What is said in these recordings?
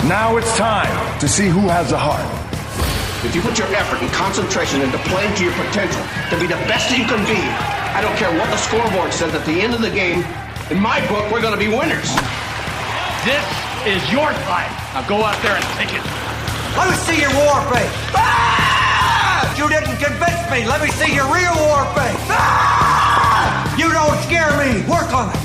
Now it's time to see who has the heart. If you put your effort and concentration into playing to your potential, to be the best that you can be, I don't care what the scoreboard says at the end of the game, in my book, we're going to be winners. This is your time. Now go out there and take it. Let me see your war face. Ah! You didn't convince me. Let me see your real war face. Ah! You don't scare me. Work on it.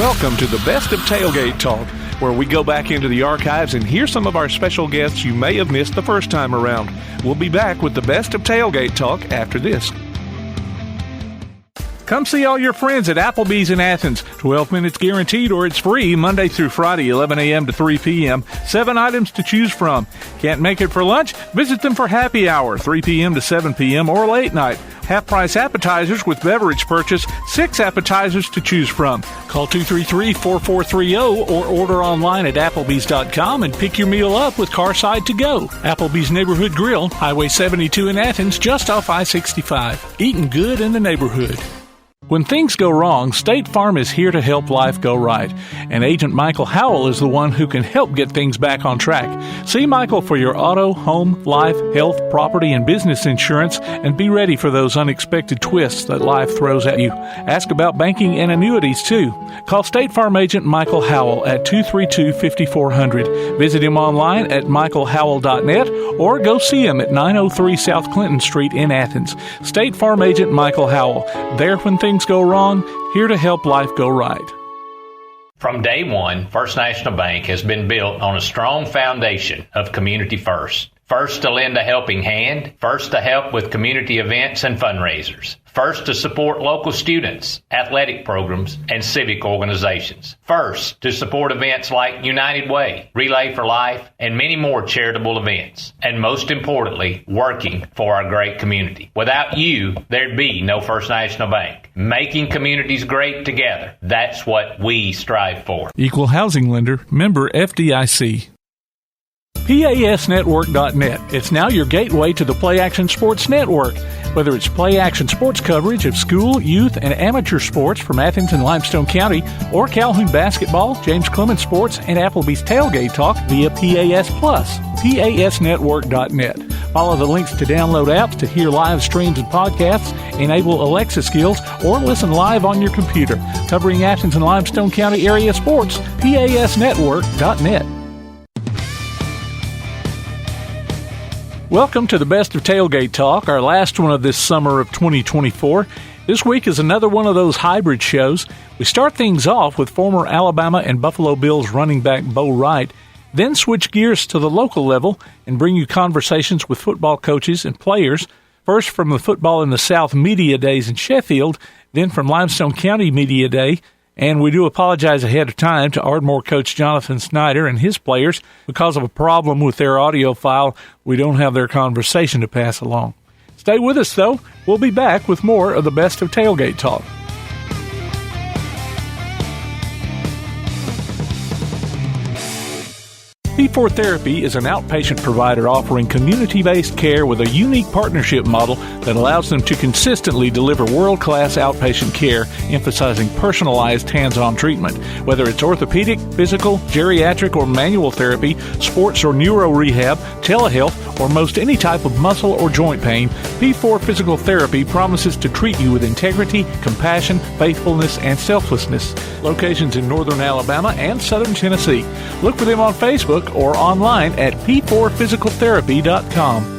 Welcome to the Best of Tailgate Talk, where we go back into the archives and hear some of our special guests you may have missed the first time around. We'll be back with the Best of Tailgate Talk after this. Come see all your friends at Applebee's in Athens. 12 minutes guaranteed or it's free Monday through Friday, 11 a.m. to 3 p.m. 7 items to choose from. Can't make it for lunch? Visit them for happy hour, 3 p.m. to 7 p.m. or late night. Half-price appetizers with beverage purchase, 6 appetizers to choose from. Call 233-4430 or order online at Applebee's.com and pick your meal up with Carside to go. Applebee's Neighborhood Grill, Highway 72 in Athens, just off I-65. Eating good in the neighborhood. When things go wrong, State Farm is here to help life go right. And Agent Michael Howell is the one who can help get things back on track. See Michael for your auto, home, life, health, property, and business insurance, and be ready for those unexpected twists that life throws at you. Ask about banking and annuities, too. Call State Farm Agent Michael Howell at 232-5400. Visit him online at michaelhowell.net or go see him at 903 South Clinton Street in Athens. State Farm Agent Michael Howell. There when things go wrong, here to help life go right. From day one, First National Bank has been built on a strong foundation of community first. First to lend a helping hand, first to help with community events and fundraisers, first to support local students, athletic programs, and civic organizations, first to support events like United Way, Relay for Life, and many more charitable events, and most importantly, working for our great community. Without you, there'd be no First National Bank. Making communities great together, that's what we strive for. Equal Housing Lender, member FDIC. PASnetwork.net. It's now your gateway to the Play Action Sports Network. Whether it's Play Action sports coverage of school, youth, and amateur sports from Athens and Limestone County, or Calhoun basketball, James Clemens sports, and Applebee's Tailgate Talk via PAS Plus. PASnetwork.net. Follow the links to download apps to hear live streams and podcasts, enable Alexa skills, or listen live on your computer. Covering Athens and Limestone County area sports, PASnetwork.net. Welcome to the Best of Tailgate Talk, our last one of this summer of 2024. This week is another one of those hybrid shows. We start things off with former Alabama and Buffalo Bills running back Bo Wright, then switch gears to the local level and bring you conversations with football coaches and players, first from the Football in the South Media Days in Sheffield, then from Limestone County Media Day. And we do apologize ahead of time to Ardmore coach Jonathan Snyder and his players. Because of a problem with their audio file, we don't have their conversation to pass along. Stay with us, though. We'll be back with more of the Best of Tailgate Talk. P4 Therapy is an outpatient provider offering community-based care with a unique partnership model that allows them to consistently deliver world-class outpatient care, emphasizing personalized hands-on treatment. Whether it's orthopedic, physical, geriatric, or manual therapy, sports or neuro rehab, telehealth, or most any type of muscle or joint pain, P4 Physical Therapy promises to treat you with integrity, compassion, faithfulness, and selflessness. Locations in northern Alabama and southern Tennessee. Look for them on Facebook or online at p4physicaltherapy.com.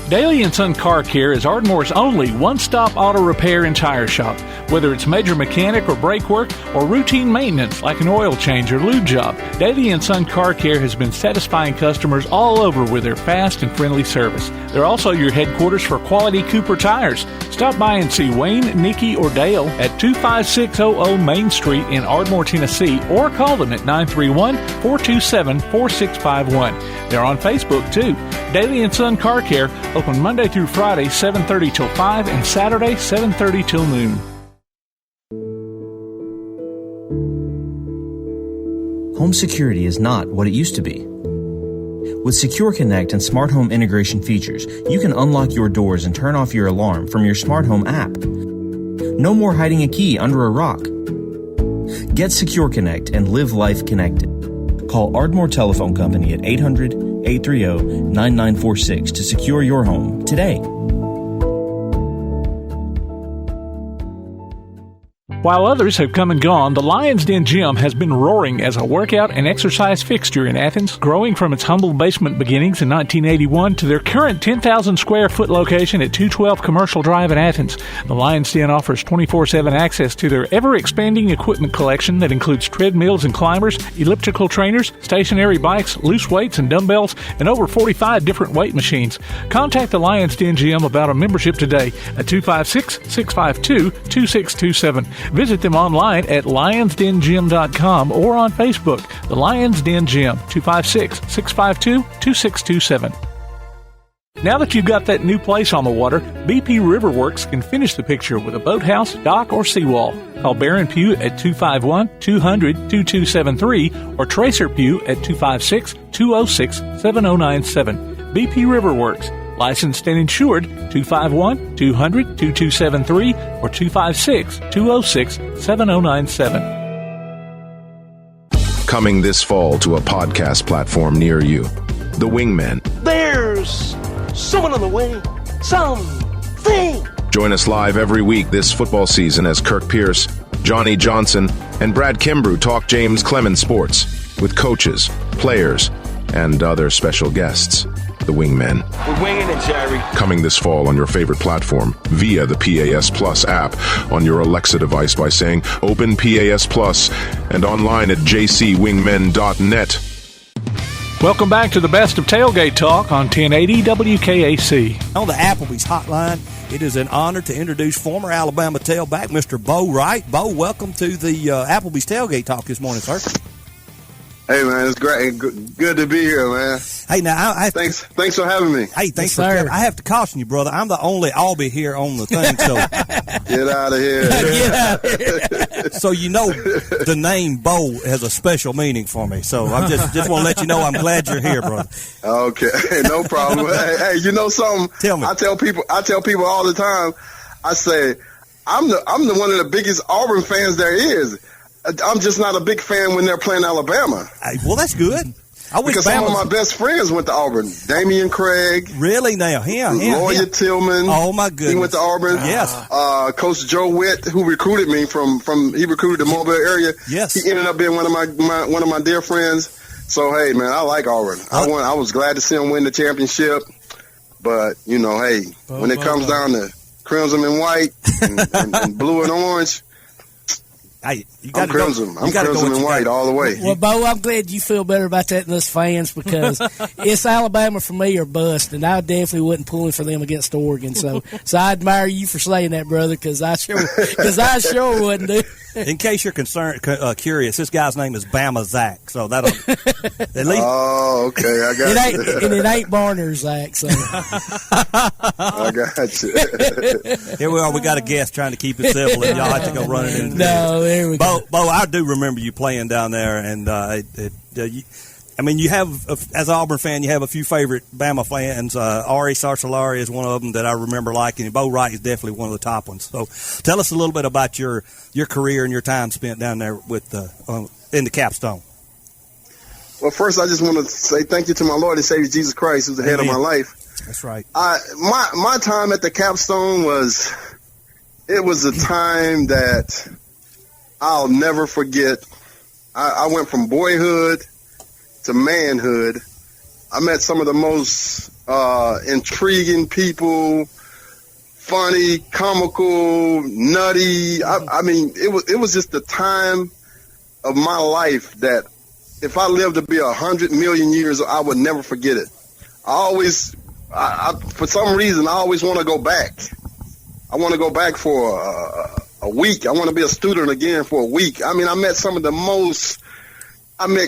Daly & Son Car Care is Ardmore's only one-stop auto repair and tire shop. Whether it's major mechanic or brake work or routine maintenance like an oil change or lube job, Daly & Son Car Care has been satisfying customers all over with their fast and friendly service. They're also your headquarters for quality Cooper tires. Stop by and see Wayne, Nikki, or Dale at 25600 Main Street in Ardmore, Tennessee, or call them at 931-427-4651. They're on Facebook, too. Daly & Son Car Care, open Monday through Friday, 7:30 till 5, and Saturday, 7:30 till noon. Home security is not what it used to be. With Secure Connect and smart home integration features, you can unlock your doors and turn off your alarm from your smart home app. No more hiding a key under a rock. Get Secure Connect and live life connected. Call Ardmore Telephone Company at 800-830-9946 to secure your home today. While others have come and gone, the Lions Den Gym has been roaring as a workout and exercise fixture in Athens, growing from its humble basement beginnings in 1981 to their current 10,000 square foot location at 212 Commercial Drive in Athens. The Lions Den offers 24/7 access to their ever-expanding equipment collection that includes treadmills and climbers, elliptical trainers, stationary bikes, loose weights and dumbbells, and over 45 different weight machines. Contact the Lions Den Gym about a membership today at 256-652-2627. Visit them online at lionsdengym.com or on Facebook. The Lions Den Gym, 256-652-2627. Now that you've got that new place on the water, BP Riverworks can finish the picture with a boathouse, dock, or seawall. Call Barron Pugh at 251-200-2273 or Tracer Pugh at 256-206-7097. BP Riverworks. Licensed and insured, 251-200-2273 or 256-206-7097. Coming this fall to a podcast platform near you. The Wingmen. There's someone on the wing. Something. Join us live every week this football season as Kirk Pierce, Johnny Johnson, and Brad Kimbrough talk James Clemens sports with coaches, players, and other special guests. The Wingmen. We're winging it, Jerry. Coming this fall on your favorite platform via the PAS Plus app on your Alexa device by saying Open PAS Plus and online at jcwingmen.net. Welcome back to the best of Tailgate Talk on 1080 WKAC. On the Applebee's hotline, it is an honor to introduce former Alabama tailback, Mr. Bo Wright. Bo, welcome to the Applebee's Tailgate Talk this morning, sir. Hey, man, it's great. Good to be here, man. Hey, now, thanks for having me. Hey, thanks for coming. I have to caution you, brother. I'm the only Albie here on the thing, so get out of here. Get out of here. So you know, the name Bo has a special meaning for me. So I just want to let you know I'm glad you're here, brother. Okay, no problem. hey, you know something? Tell me. I tell people all the time. I say I'm the one of the biggest Auburn fans there is. I'm just not a big fan when they're playing Alabama. Well, that's good. Because some of my best friends went to Auburn. Damian Craig. Really now? Him. Lawyer Tillman. Oh, my goodness. He went to Auburn. Yes. Coach Joe Witt, who recruited me he recruited the Mobile area. Yes. He ended up being one of my dear friends. So, hey, man, I like Auburn. I was glad to see him win the championship. But, you know, hey, when it comes down to crimson and white and blue and orange, hey, I'm crimson and white all the way. Well, Bo, I'm glad you feel better about that than us fans because it's Alabama for me or bust, and I definitely wasn't pulling for them against Oregon. So I admire you for saying that, brother, because I sure wouldn't do. In case you're curious, this guy's name is Bama Zach. So that'll at least. Oh, okay, I got you. And it ain't Barner Zach. So I got you. Here we are. We got a guest trying to keep it civil, and y'all have to go running in. No, there we go. Bo, I do remember you playing down there, and you have, as an Auburn fan, you have a few favorite Bama fans. Ari Sarsolari is one of them that I remember liking, and Bo Wright is definitely one of the top ones. So tell us a little bit about your career and your time spent down there with in the Capstone. Well, first, I just want to say thank you to my Lord and Savior Jesus Christ, who's the head of my life. That's right. My time at the Capstone was a time that I'll never forget. I went from boyhood to manhood. I met some of the most intriguing people, funny, comical, nutty. I mean, it was just the time of my life that if I lived to be 100 million years, I would never forget it. For some reason, I always want to go back. I want to go back for a week. I want to be a student again for a week. I mean, I met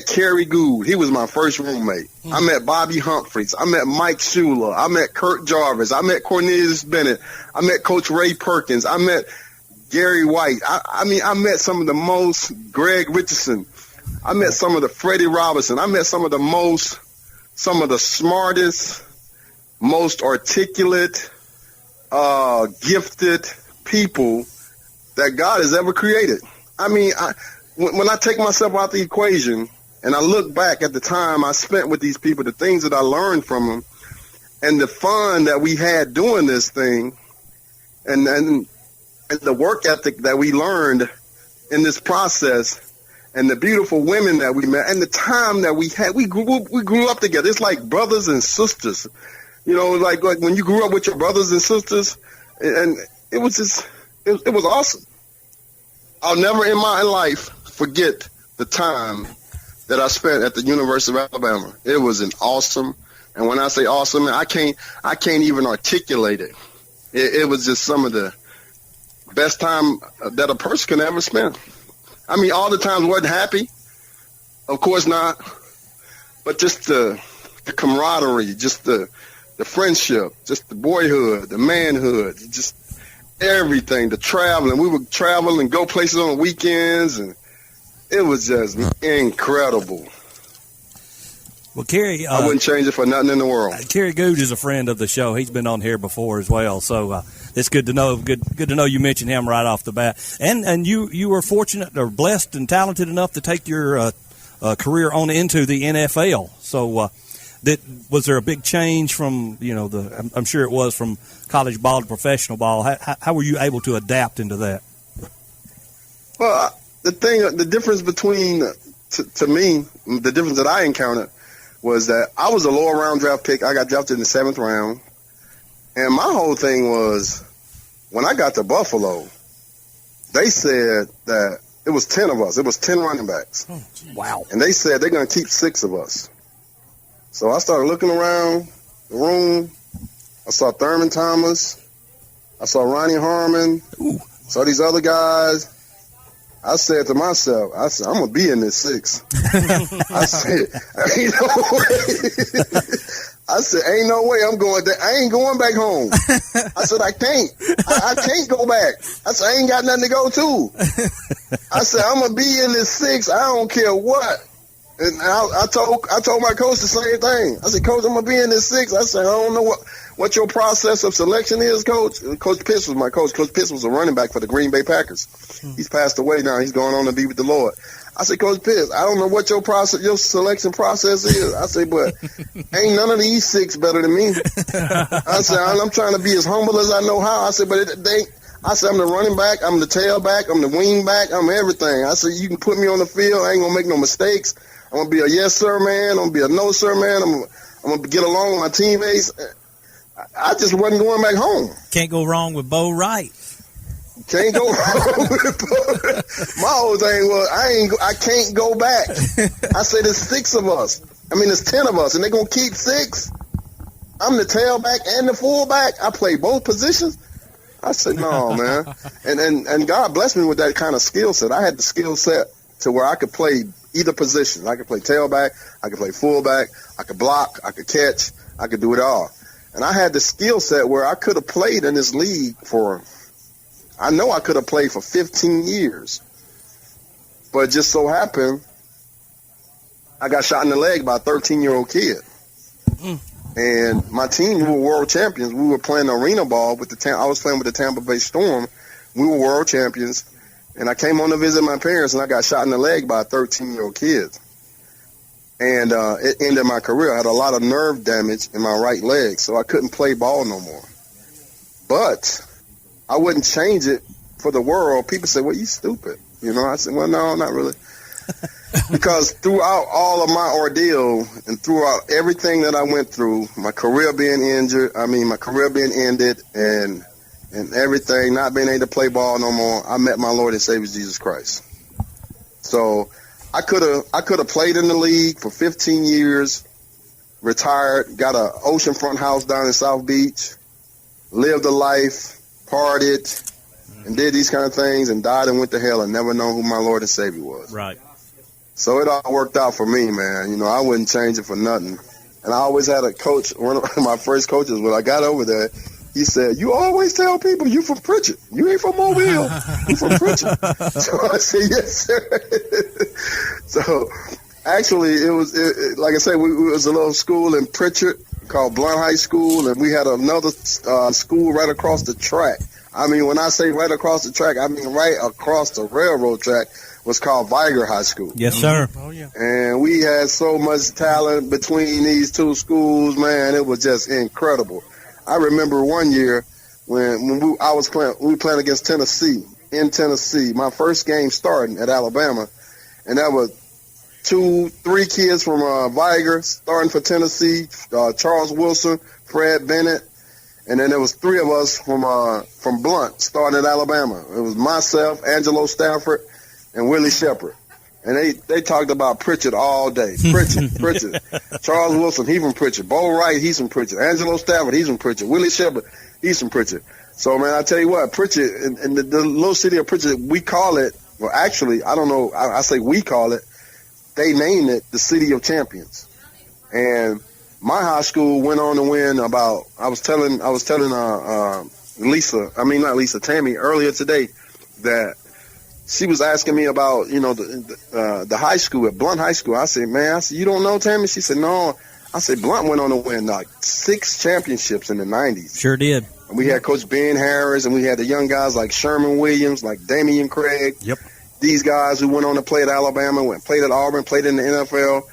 Kerry Gould. He was my first roommate. I met Bobby Humphreys. I met Mike Shula. I met Kurt Jarvis. I met Cornelius Bennett. I met Coach Ray Perkins. I met Gary White. I met some of the most Greg Richardson. I met some of the Freddie Robinson. I met some of the smartest, most articulate, gifted people that God has ever created. I mean, when I take myself out the equation and I look back at the time I spent with these people, the things that I learned from them, and the fun that we had doing this thing, and the work ethic that we learned in this process, and the beautiful women that we met, and the time that we had, we grew up together. It's like brothers and sisters, you know, like when you grew up with your brothers and sisters, and it was just, it was awesome. I'll never in my life forget the time that I spent at the University of Alabama. It was an awesome, and when I say awesome, I can't even articulate it. It was just some of the best time that a person can ever spend. I mean, all the times wasn't happy, of course not, but just the camaraderie, just the friendship, just the boyhood, the manhood, just everything, the traveling. We would travel and go places on the weekends, and it was just incredible. Well, Kerry, I wouldn't change it for nothing in the world. Kerry Good is a friend of the show. He's been on here before as well, so it's good to know. Good to know you mentioned him right off the bat. And you were fortunate or blessed and talented enough to take your career on into the NFL. So was there a big change from, you know, I'm sure it was, from college ball to professional ball? How were you able to adapt into that? Well, the difference between, to me, the difference that I encountered was that I was a lower round draft pick. I got drafted in the 7th round. And my whole thing was, when I got to Buffalo, they said that it was 10 of us. It was 10 running backs. Oh, wow. And they said they're going to keep 6 of us. So I started looking around the room. I saw Thurman Thomas. I saw Ronnie Harmon. Ooh. Saw these other guys. I said to myself, I'm going to be in this 6. I said, ain't no way. I said, ain't no way I'm going there. I ain't going back home. I said, I can't. I can't go back. I said, I ain't got nothing to go to. I said, I'm going to be in this 6. I don't care what. And I told my coach the same thing. I said, Coach, I'm going to be in this 6. I said, I don't know what your process of selection is, Coach. Coach Pitts was my coach. Coach Pitts was a running back for the Green Bay Packers. He's passed away now. He's going on to be with the Lord. I said, Coach Pitts, I don't know what your selection process is. I said, but ain't none of these 6 better than me. I said, I'm trying to be as humble as I know how. I said, but I said, I'm the running back, I'm the tailback, I'm the wing back, I'm everything. I said, you can put me on the field. I ain't going to make no mistakes. I'm going to be a yes, sir, man. I'm going to be a no, sir, man. I'm going to get along with my teammates. I just wasn't going back home. Can't go wrong with Bo Wright. Can't go wrong with Bo. My whole thing was, I can't go back. I said, there's 6 of us. I mean, there's 10 of us, and they're going to keep 6? I'm the tailback and the fullback. I play both positions. I said, no, man. And God blessed me with that kind of skill set. I had the skill set to where I could play either position. I could play tailback, I could play fullback, I could block, I could catch, I could do it all. And I had the skill set where I could have played in this league I could have played for 15 years. But it just so happened, I got shot in the leg by a 13-year-old kid. And my team, we were world champions. We were playing arena ball I was playing with the Tampa Bay Storm. We were world champions. And I came on to visit my parents, and I got shot in the leg by a 13-year-old kid. And it ended my career. I had a lot of nerve damage in my right leg, so I couldn't play ball no more. But I wouldn't change it for the world. People say, well, you stupid. You know, I said, well, no, not really. Because throughout all of my ordeal and throughout everything that I went through, my career being ended, and everything, not being able to play ball no more, I met my Lord and Savior Jesus Christ. So I could have played in the league for 15 years, retired, got an oceanfront house down in South Beach, lived a life, partied, and did these kind of things, and died and went to hell and never known who my Lord and Savior was. Right. So it all worked out for me, man. You know, I wouldn't change it for nothing. And I always had a coach, one of my first coaches, when I got over there, he said, you always tell people you from Pritchard. You ain't from Mobile. You from Pritchard. So I said, yes, sir. So actually, it was like I said, we was a little school in Pritchard called Blount High School, and we had another school right across the track. I mean, when I say right across the track, I mean right across the railroad track was called Viger High School. Yes, sir. Oh, yeah. And we had so much talent between these two schools, man. It was just incredible. I remember one year when we were playing against Tennessee, in Tennessee. My first game starting at Alabama, and that was 3 kids from Viger starting for Tennessee, Charles Wilson, Fred Bennett, and then there was 3 of us from Blunt starting at Alabama. It was myself, Angelo Stafford, and Willie Shepard. And they talked about Pritchett all day. Pritchett. Charles Wilson, he's from Pritchett. Bo Wright, he's from Pritchett. Angelo Stafford, he's from Pritchett. Willie Shepard, he's from Pritchett. So, man, I tell you what, Pritchett, in the little city of Pritchett, we call it, well, actually, I don't know, I say we call it, they named it the City of Champions. And my high school went on to win about, I was telling Tammy earlier today that she was asking me about, the high school at Blunt High School. I said, you don't know, Tammy? She said, no. I said, Blunt went on to win like 6 championships in the 90s. Sure did. And we had Coach Ben Harris, and we had the young guys like Sherman Williams, like Damian Craig. Yep. These guys who went on to play at Alabama, played at Auburn, played in the NFL.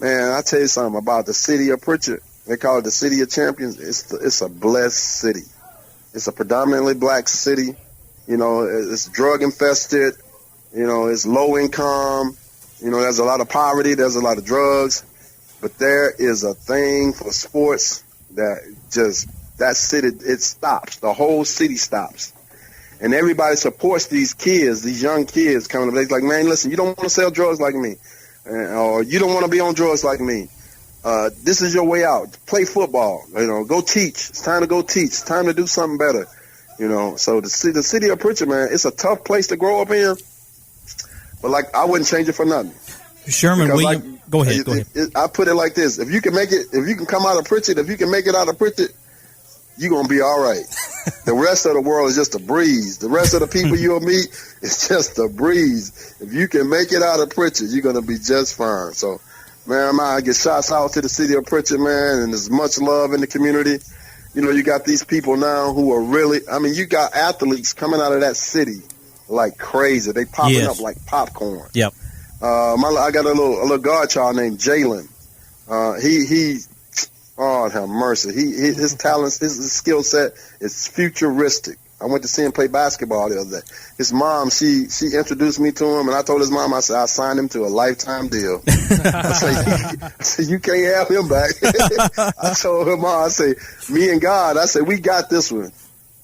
Man, I tell you something about the city of Pritchett. They call it the City of Champions. It's a blessed city. It's a predominantly black city. It's drug infested. It's low income. There's a lot of poverty. There's a lot of drugs. But there is a thing for sports that city, it stops. The whole city stops. And everybody supports these kids, these young kids coming up. They're like, man, listen, you don't want to sell drugs like me. Or you don't want to be on drugs like me. This is your way out. Play football. Go teach. It's time to go teach. It's time to do something better. So the city of Pritchett, man, it's a tough place to grow up in. But I wouldn't change it for nothing. Sherman Williams, go ahead. I put it like this: if you can come out of Pritchett, if you can make it out of Pritchett, you're gonna be all right. The rest of the world is just a breeze. The rest of the people you'll meet is just a breeze. If you can make it out of Pritchett, you're gonna be just fine. So, man, I get shots out to the city of Pritchett, man, and there's much love in the community. You got these people now who are really. I mean, you got athletes coming out of that city like crazy. They popping up like popcorn. Yep. I got a little godchild named Jalen. Oh, have mercy. His talents, his skill set is futuristic. I went to see him play basketball the other day. His mom, she introduced me to him, and I told his mom, I said, I signed him to a lifetime deal. I said, you can't have him back. I told her mom, I said, me and God, I said, we got this one.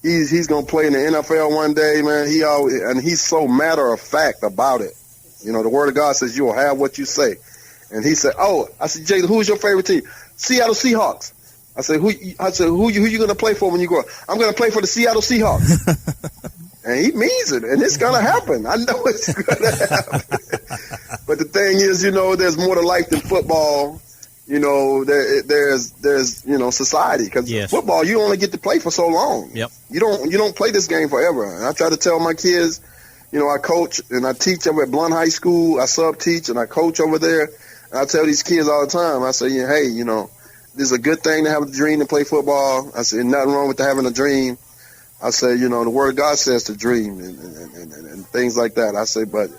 He's going to play in the NFL one day, man. And he's so matter of fact about it. The Word of God says you'll have what you say. And he said, I said, Jay, who's your favorite team? Seattle Seahawks. I said, who you going to play for when you grow up? I'm going to play for the Seattle Seahawks. And he means it, and it's going to happen. I know it's going to happen. But the thing is, there's more to life than football. There's society. Because football, you only get to play for so long. Yep. You don't play this game forever. And I try to tell my kids, I coach and I teach over at Blunt High School. I sub-teach and I coach over there. And I tell these kids all the time, I say, hey, this is a good thing to have a dream to play football. I say, nothing wrong with having a dream. I say, the Word of God says to dream and things like that. I say, but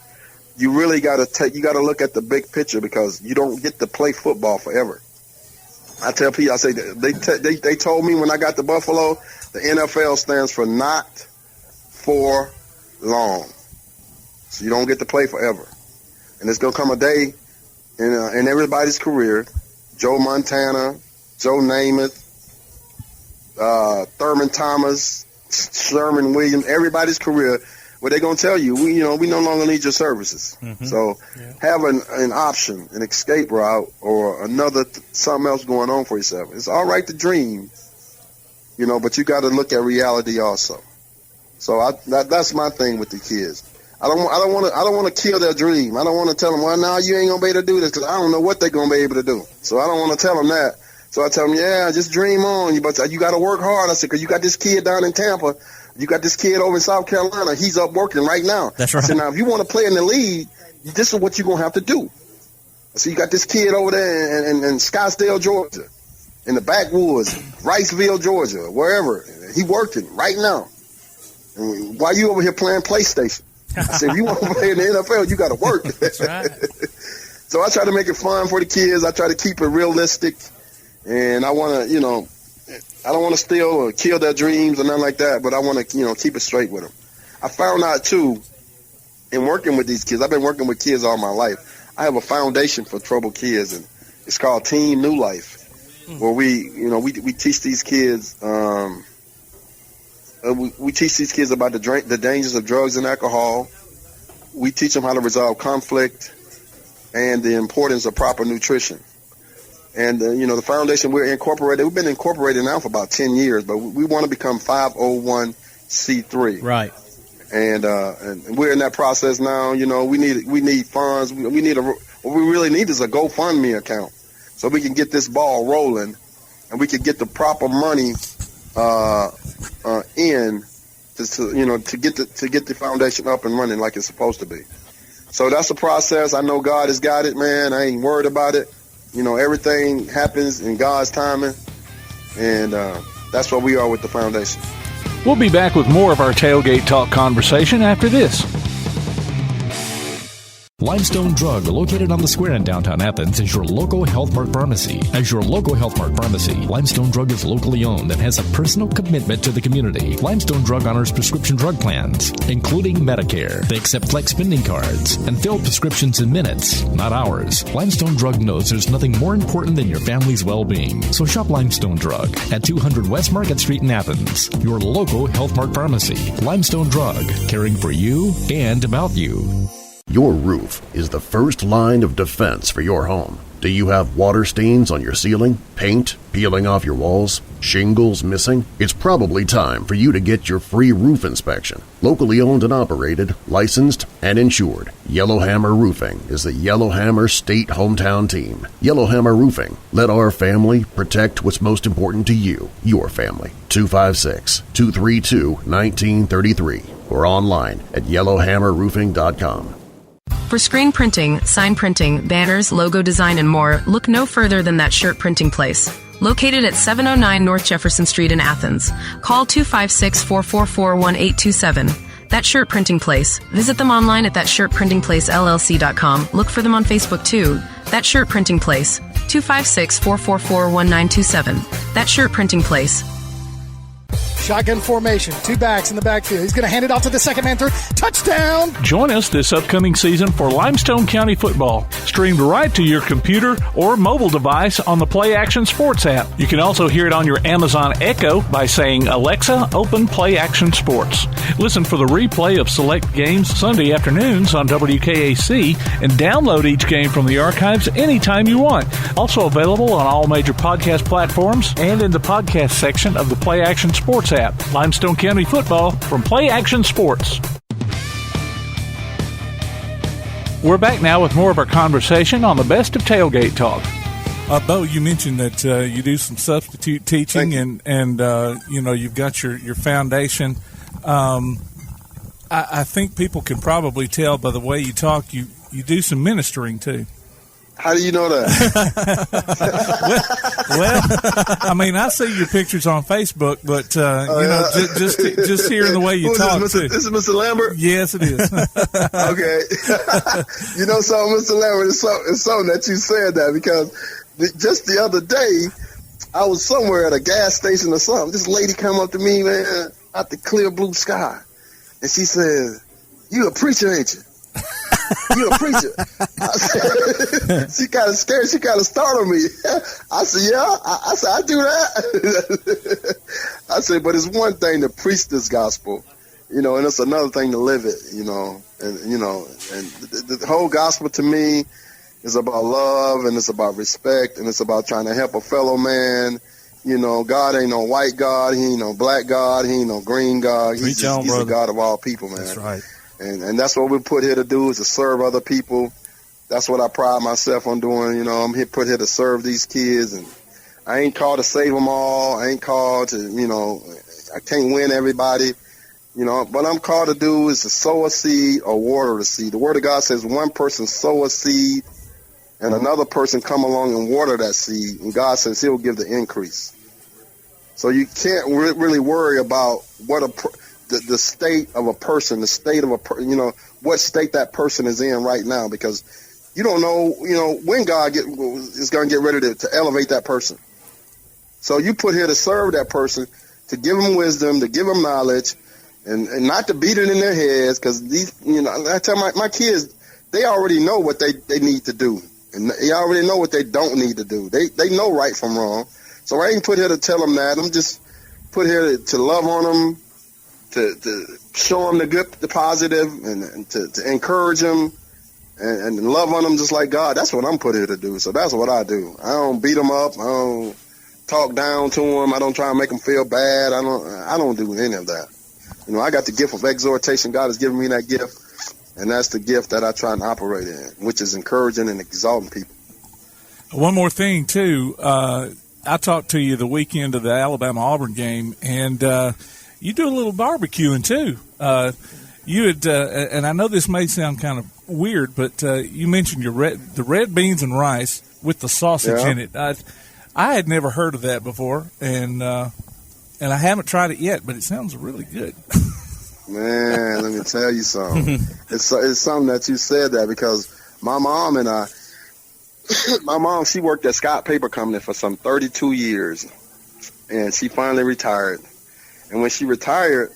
you really got to look at the big picture because you don't get to play football forever. I tell people, I say, they told me when I got to Buffalo, the NFL stands for not for long. So you don't get to play forever. And it's going to come a day in everybody's career, Joe Montana, Joe Namath, Thurman Thomas, Sherman Williams, everybody's career, where they're going to tell you, we no longer need your services. Mm-hmm. So have an option, an escape route, or something else going on for yourself. It's all right to dream, but you got to look at reality also. So that's my thing with the kids. I don't want to kill their dream. I don't want to tell them, well, now you ain't gonna be able to do this because I don't know what they're gonna be able to do. So I don't want to tell them that. So I tell them, just dream on. But you got to work hard. I said, because you got this kid down in Tampa, you got this kid over in South Carolina. He's up working right now. That's right. I said, now if you want to play in the league, this is what you're gonna have to do. So you got this kid over there in Scottsdale, Georgia, in the backwoods, Riceville, Georgia, wherever. He working right now. And why you over here playing PlayStation? I said, if you want to play in the NFL, you got to work. That's right. So I try to make it fun for the kids. I try to keep it realistic. And I want to, I don't want to steal or kill their dreams or nothing like that, but I want to, keep it straight with them. I found out, too, in working with these kids, I've been working with kids all my life. I have a foundation for troubled kids, and it's called Team New Life, where we teach these kids we teach these kids about the dangers of drugs and alcohol. We teach them how to resolve conflict and the importance of proper nutrition. And, the foundation we've been incorporated now for about 10 years, but we want to become 501c3. Right. And we're in that process now. We need funds. What we really need is a GoFundMe account so we can get this ball rolling and we can get the proper money in to get the foundation up and running like it's supposed to be. So that's the process. I know God has got it, man. I ain't worried about it. Everything happens in God's timing, and that's where we are with the foundation. We'll be back with more of our Tailgate Talk conversation after this. Limestone Drug, located on the square in downtown Athens, is your local Health Mart pharmacy. As your local Health Mart pharmacy, Limestone Drug is locally owned and has a personal commitment to the community. Limestone Drug honors prescription drug plans, including Medicare. They accept flex spending cards and fill prescriptions in minutes, not hours. Limestone Drug knows there's nothing more important than your family's well-being. So shop Limestone Drug at 200 West Market Street in Athens, your local Health Mart pharmacy. Limestone Drug, caring for you and about you. Your roof is the first line of defense for your home. Do you have water stains on your ceiling, paint peeling off your walls, shingles missing? It's probably time for you to get your free roof inspection. Locally owned and operated, licensed, and insured, Yellowhammer Roofing is the Yellowhammer State Hometown Team. Yellowhammer Roofing. Let our family protect what's most important to you, your family. 256-232-1933 or online at yellowhammerroofing.com. For screen printing, sign printing, banners, logo design, and more, look no further than That Shirt Printing Place. Located at 709 North Jefferson Street in Athens. Call 256-444-1827. That Shirt Printing Place. Visit them online at thatshirtprintingplacellc.com. Look for them on Facebook too. That Shirt Printing Place. 256-444-1927. That Shirt Printing Place. Shotgun formation, two backs in the backfield. He's going to hand it off to the second man through. Touchdown! Join us this upcoming season for Limestone County football, streamed right to your computer or mobile device on the Play Action Sports app. You can also hear it on your Amazon Echo by saying, Alexa, open Play Action Sports. Listen for the replay of select games Sunday afternoons on WKAC and download each game from the archives anytime you want. Also available on all major podcast platforms and in the podcast section of the Play Action Sports app. Limestone County football from Play Action Sports. We're back now with more of our conversation on the best of Tailgate Talk. Bo, you mentioned that you do some substitute teaching and you've got your foundation. I think people can probably tell by the way you talk, you do some ministering too. How do you know that? well, I mean, I see your pictures on Facebook, but just hearing the way you talk. This is Mr. Lambert? Yes, it is. Okay. Mr. Lambert, it's something that you said that because just the other day, I was somewhere at a gas station or something. This lady come up to me, man, out the clear blue sky, and she said, "You a preacher, ain't you?" You a preacher? I said, she kind of scared. She kind of startled me. I said, yeah. I said, I do that. I said, but it's one thing to preach this gospel, and it's another thing to live it, and the whole gospel to me is about love and it's about respect and it's about trying to help a fellow man. God ain't no white God. He ain't no black God. He ain't no green God. He's the God of all people, man. That's right. And that's what we're put here to do, is to serve other people. That's what I pride myself on doing. I'm put here to serve these kids. And I ain't called to save them all. I ain't called to, I can't win everybody. What I'm called to do is to sow a seed or water a seed. The Word of God says one person sow a seed and another person come along and water that seed. And God says he'll give the increase. So you can't really worry about the state of a person, the state of what state that person is in right now, because you don't know, when God is going to get ready to elevate that person. So you put here to serve that person, to give them wisdom, to give them knowledge, and not to beat it in their heads, because I tell my kids, they already know what they need to do, and they already know what they don't need to do. They know right from wrong. So I ain't put here to tell them that. I'm just put here to love on them, to show them the good, the positive, and to encourage them and love on them just like God. That's what I'm put here to do. So that's what I do. I don't beat them up. I don't talk down to them. I don't try to make them feel bad. I don't do any of that. I got the gift of exhortation. God has given me that gift, and that's the gift that I try and operate in, which is encouraging and exalting people. One more thing, too. I talked to you the weekend of the Alabama-Auburn game, and you do a little barbecuing, too. You had, and I know this may sound kind of weird, but you mentioned the red beans and rice with the sausage in it. I had never heard of that before, and I haven't tried it yet, but it sounds really good. Man, let me tell you something. It's something that you said that, because my mom and I, she worked at Scott Paper Company for some 32 years, and she finally retired. And when she retired,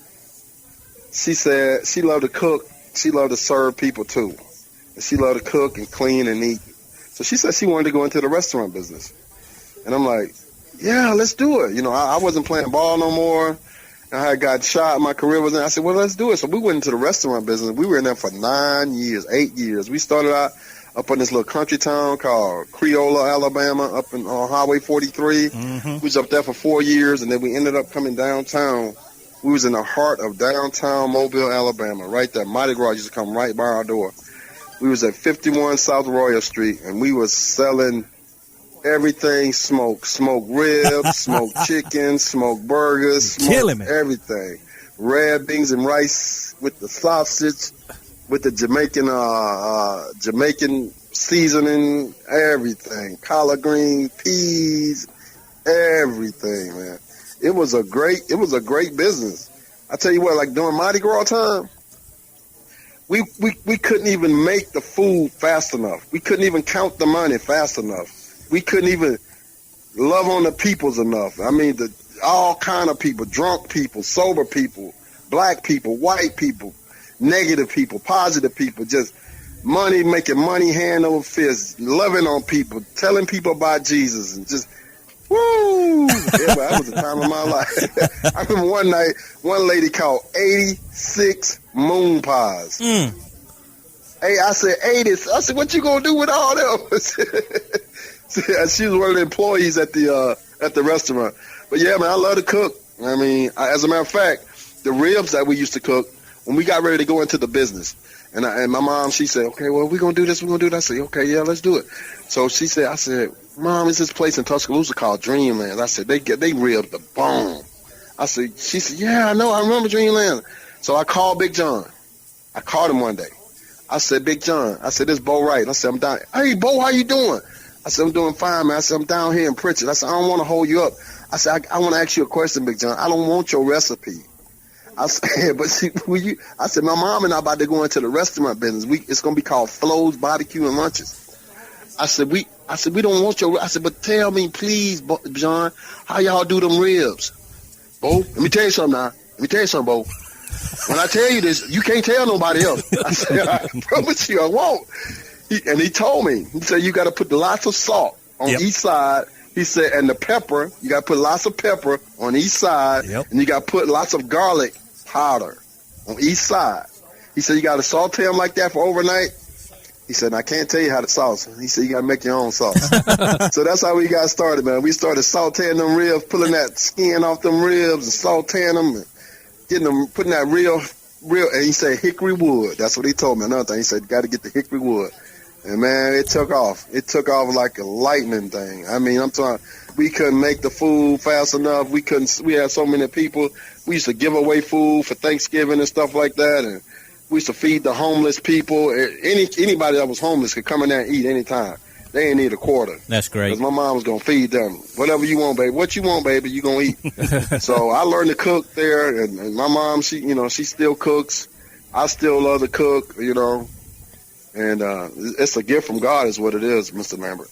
she said she loved to cook. She loved to serve people, too. And she loved to cook and clean and eat. So she said she wanted to go into the restaurant business. And I'm like, yeah, let's do it. I wasn't playing ball no more. I had got shot. My career was in. I said, well, let's do it. So we went into the restaurant business. We were in there for 8 years. We started out up in this little country town called Creola, Alabama, up in Highway 43. Mm-hmm. We was up there for 4 years, and then we ended up coming downtown. We was in the heart of downtown Mobile, Alabama, right there. Mardi Gras used to come right by our door. We was at 51 South Royal Street, and we was selling everything smoked ribs, smoked chicken, smoked burgers, smoked everything. Red beans and rice with the sausage, with the Jamaican seasoning, everything. Collard green, peas, everything, man. It was a great business. I tell you what, like during Mardi Gras time, we couldn't even make the food fast enough. We couldn't even count the money fast enough. We couldn't even love on the peoples enough. I mean, all kind of people, drunk people, sober people, black people, white people, negative people, positive people, just making money hand over fist, loving on people, telling people about Jesus, and just, woo! Yeah, that was the time of my life. I remember one night, one lady called 86 moon pies. Hey, I said, 80. I said, what you gonna do with all those? She was one of the employees at the restaurant. But yeah, man, I love to cook. I mean, as a matter of fact, the ribs that we used to cook, when we got ready to go into the business, and my mom, she said, okay, well, we're going to do this, we're going to do that. I said, okay, yeah, let's do it. So I said, Mom, it's this place in Tuscaloosa called Dreamland. I said, they rib the bone. She said, yeah, I know, I remember Dreamland. So I called Big John. I called him one day. I said, Big John, I said, this is Bo Wright. I said, I'm down. Hey, Bo, how you doing? I said, I'm doing fine, man. I said, I'm down here in Pritchard. I said, I don't want to hold you up. I said, I want to ask you a question, Big John. I don't want your recipe. I said, I said, my mom and I about to go into the restaurant business. It's going to be called Flo's Barbecue and Lunches. I said, we don't want your, I said, but tell me, please, John, how y'all do them ribs? Bo, let me tell you something now. Bo. When I tell you this, you can't tell nobody else. I said, I promise you I won't. He told me, he said, you got to put lots of salt on each side. He said, and the pepper, you got to put lots of pepper on each side, and you got to put lots of garlic powder on each side. He said, you got to saute them like that for overnight. He said, I can't tell you how to sauce. He said, you got to make your own sauce. So that's how we got started, man. We started sauteing them ribs, pulling that skin off them ribs and sauteing them and getting them, putting that real, and he said hickory wood. That's what he told me. Another thing, he said, you got to get the hickory wood. And, man, it took off. It took off like a lightning thing. I mean, I'm talking, we couldn't make the food fast enough. We had so many people. We used to give away food for Thanksgiving and stuff like that. And we used to feed the homeless people. Anybody that was homeless could come in there and eat anytime. they ain't need a quarter. That's great. Because my mom was going to feed them. Whatever you want, baby. What you want, baby, you going to eat. So I learned to cook there, and my mom, she still cooks. I still love to cook, and it's a gift from God is what it is, Mr. Lambert.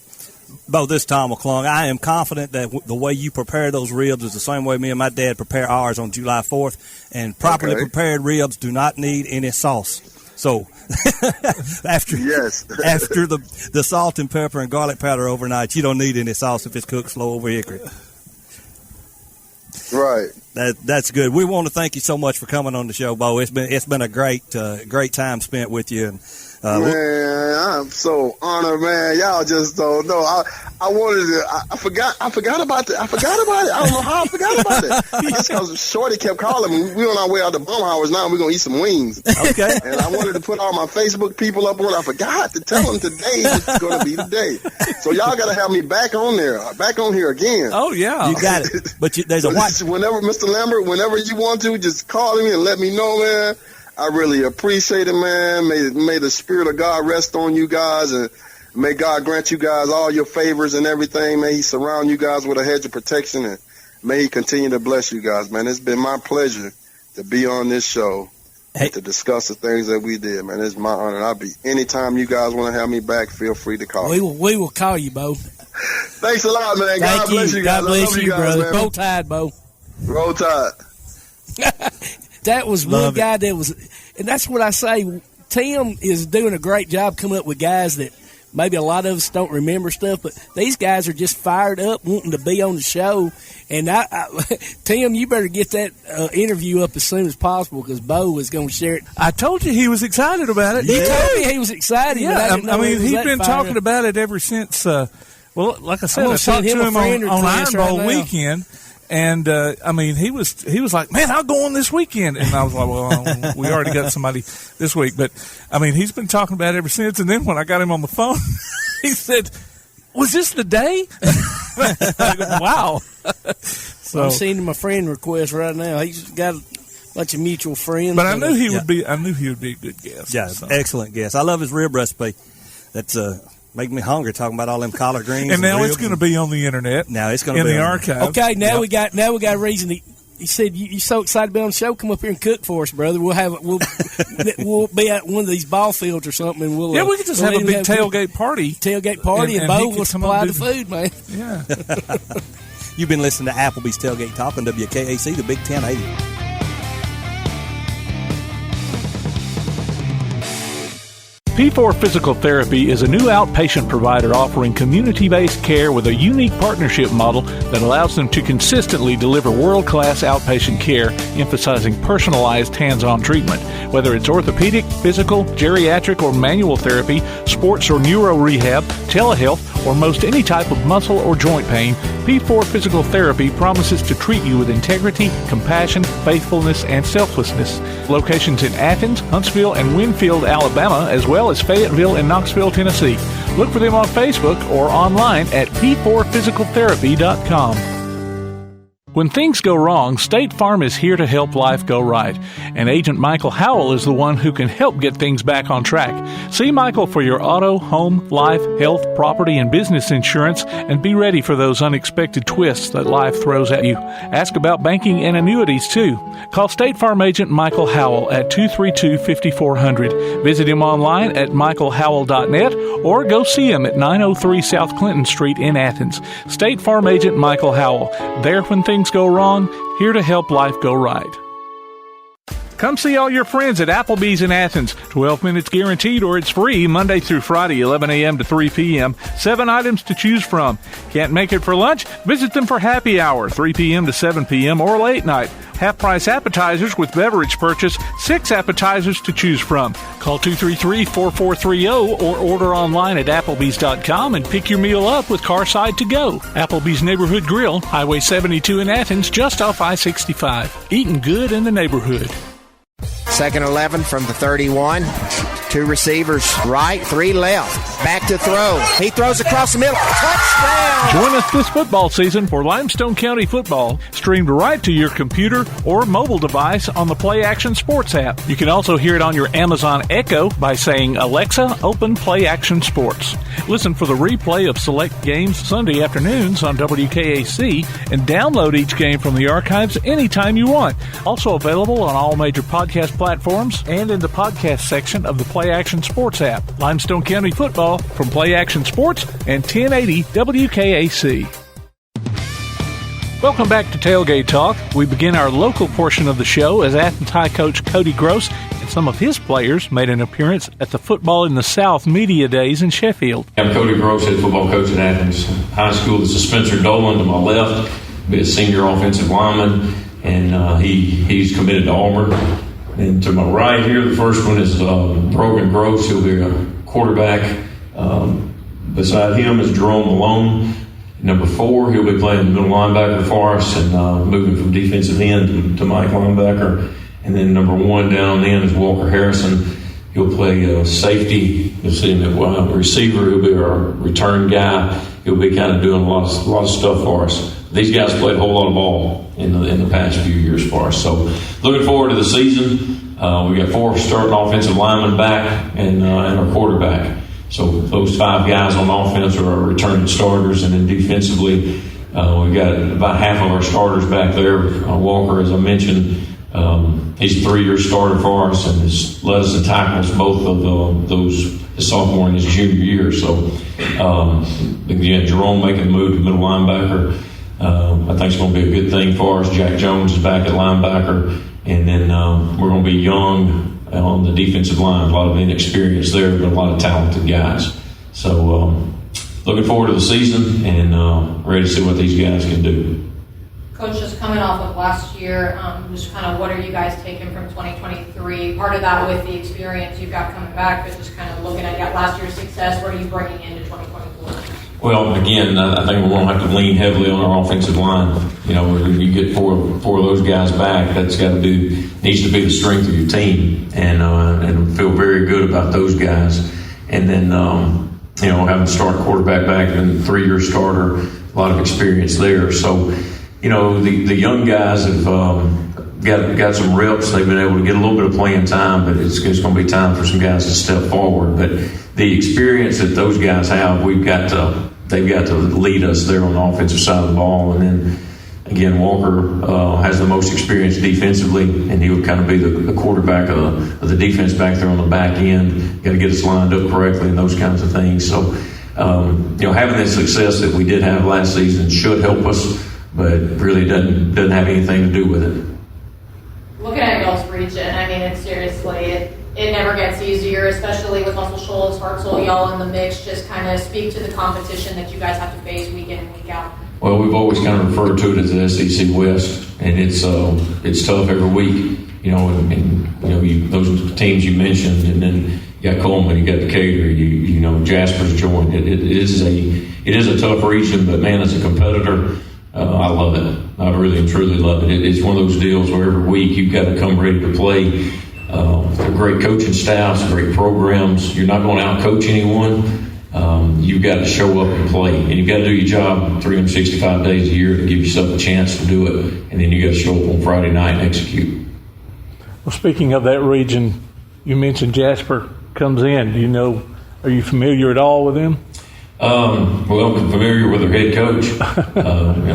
Bo, this Tom McClung, I am confident that the way you prepare those ribs is the same way me and my dad prepare ours on July 4th, and properly prepared ribs do not need any sauce. So after the salt and pepper and garlic powder overnight, you don't need any sauce if it's cooked slow over hickory. Right. That's good. We want to thank you so much for coming on the show, Bo. It's been a great time spent with you. And man, I'm so honored, man. Y'all just don't know. I wanted to. I forgot about it. I don't know how I forgot about it. I guess because Shorty kept calling me. We on our way out to Baumhauer's now. We're gonna eat some wings. Okay. And I wanted to put all my Facebook people up on. I forgot to tell them today is going to be the day. So y'all got to have me back on here again. Oh yeah, you got it. But there's a watch. Whenever, Mr. Lambert, whenever you want to, just call me and let me know, man. I really appreciate it, man. May the Spirit of God rest on you guys, and may God grant you guys all your favors and everything. May He surround you guys with a hedge of protection, and may He continue to bless you guys, man. It's been my pleasure to be on this show and to discuss the things that we did, man. It's my honor. Anytime you guys want to have me back, feel free to call. We will call you, Bo. Thanks a lot, man. God bless you guys. God bless you, guys, brother. Man. Roll Tide, Bo. Roll Tide. That was one guy that was, and that's what I say. Tim is doing a great job coming up with guys that maybe a lot of us don't remember stuff, but these guys are just fired up, wanting to be on the show. And Tim, you better get that interview up as soon as possible because Bo is going to share it. I told you he was excited about it. You told me he was excited. Yeah, I mean, he's been talking about it ever since. Well, like I said, I talked to him on Iron Bowl weekend. And he was like, man, I'll go on this weekend. And I was like, well, we already got somebody this week. But, he's been talking about it ever since. And then when I got him on the phone, he said, was this the day? Wow. So I'm sending my friend request right now. He's got a bunch of mutual friends. But I knew he would be a good guest. Yeah, so. Excellent guest. I love his rib recipe. That's making me hungry talking about all them collard greens. And now it's going to be on the internet. Now it's going to be in the archive. Okay, now we got a reason. He said, "You so excited to be on the show? Come up here and cook for us, brother. We'll be at one of these ball fields or something, and we'll we could just have a big tailgate party. And Bo will supply the food, man. Yeah." You've been listening to Applebee's Tailgate Talk on WKAC, the Big 1080. P4 Physical Therapy is a new outpatient provider offering community-based care with a unique partnership model that allows them to consistently deliver world-class outpatient care, emphasizing personalized hands-on treatment. Whether it's orthopedic, physical, geriatric, or manual therapy, sports or neuro rehab, telehealth, or most any type of muscle or joint pain, P4 Physical Therapy promises to treat you with integrity, compassion, faithfulness, and selflessness. Locations in Athens, Huntsville, and Winfield, Alabama, as well as Fayetteville and Knoxville, Tennessee. Look for them on Facebook or online at p4physicaltherapy.com. When things go wrong, State Farm is here to help life go right. And Agent Michael Howell is the one who can help get things back on track. See Michael for your auto, home, life, health, property, and business insurance, and be ready for those unexpected twists that life throws at you. Ask about banking and annuities, too. Call State Farm Agent Michael Howell at 232-5400. Visit him online at michaelhowell.net or go see him at 903 South Clinton Street in Athens. State Farm Agent Michael Howell. There when things go wrong, here to help life go right. Come see all your friends at Applebee's in Athens. 12 minutes guaranteed or it's free Monday through Friday, 11 a.m. to 3 p.m. 7 items to choose from. Can't make it for lunch? Visit them for happy hour, 3 p.m. to 7 p.m. or late night. Half-price appetizers with beverage purchase, 6 appetizers to choose from. Call 233-4430 or order online at Applebee's.com and pick your meal up with Carside to go. Applebee's Neighborhood Grill, Highway 72 in Athens, just off I-65. Eating good in the neighborhood. Second 11 from the 31. 2 receivers right, 3 left. Back to throw. He throws across the middle. Touchdown! Join us this football season for Limestone County football, streamed right to your computer or mobile device on the Play Action Sports app. You can also hear it on your Amazon Echo by saying, Alexa, open Play Action Sports. Listen for the replay of select games Sunday afternoons on WKAC and download each game from the archives anytime you want. Also available on all major podcast platforms and in the podcast section of the Play Action Sports app. Limestone County football from Play Action Sports and 1080 WKAC. Welcome back to Tailgate Talk. We begin our local portion of the show as Athens High coach Cody Gross and some of his players made an appearance at the Football in the South Media Days in Sheffield. I'm Cody Gross, head football coach at Athens High School. This is Spencer Dolan to my left, be a senior offensive lineman, and he's committed to Auburn. And to my right here, the first one is Brogan Gross. He'll be a quarterback. Beside him is Jerome Malone. Number 4, he'll be playing middle linebacker for us and moving from defensive end to Mike linebacker. And then number 1 down the end is Walker Harrison. He'll play safety. You'll see him at receiver. He'll be our return guy. He'll be kind of doing a lot of stuff for us. These guys played a whole lot of ball in the past few years for us. So looking forward to the season. We got 4 starting offensive linemen back and our quarterback. So those 5 guys on offense are our returning starters, and then defensively, we've got about half of our starters back there. Walker, as I mentioned, he's a 3-year starter for us and has led us in tackles both of those his sophomore and his junior year. So again, Jerome making the move to middle linebacker. I think it's going to be a good thing for us. Jack Jones is back at linebacker, and then we're going to be young on the defensive line. A lot of inexperience there, but a lot of talented guys. So looking forward to the season and ready to see what these guys can do. Coach, just coming off of last year, just kind of what are you guys taking from 2023? Part of that with the experience you've got coming back, but just kind of looking at last year's success, what are you bringing into 2024? Well, again, I think we're going to have to lean heavily on our offensive line. You know, when you get four of those guys back, needs to be the strength of your team, and feel very good about those guys. And then, having to start quarterback back and 3-year starter, a lot of experience there. So, the young guys have got some reps. They've been able to get a little bit of playing time, but it's going to be time for some guys to step forward. But the experience that those guys have, they've got to lead us there on the offensive side of the ball. And then, again, Walker has the most experience defensively, and he would kind of be the quarterback of the defense back there on the back end. Got to get us lined up correctly and those kinds of things. So, having the success that we did have last season should help us, but really doesn't have anything to do with it. Looking at y'all's region, it's seriously, it never gets easier, especially with Muscle Shoals, Hartselle, y'all in the mix. Just kind of speak to the competition that you guys have to face week in and week out. Well, we've always kind of referred to it as the SEC West, and it's tough every week. Those teams you mentioned, and then you got Coleman, you got Decatur, Jasper's joined. It is a tough region, but man, as a competitor, I love it. I really and truly love it. It's one of those deals where every week you've got to come ready to play. Great coaching staffs, great programs. You're not going to out-coach anyone. You've got to show up and play, and you've got to do your job 365 days a year to give yourself a chance to do it, and then you got to show up on Friday night and execute. Well, speaking of that region, you mentioned Jasper comes in. Are you familiar at all with him? I'm familiar with their head coach.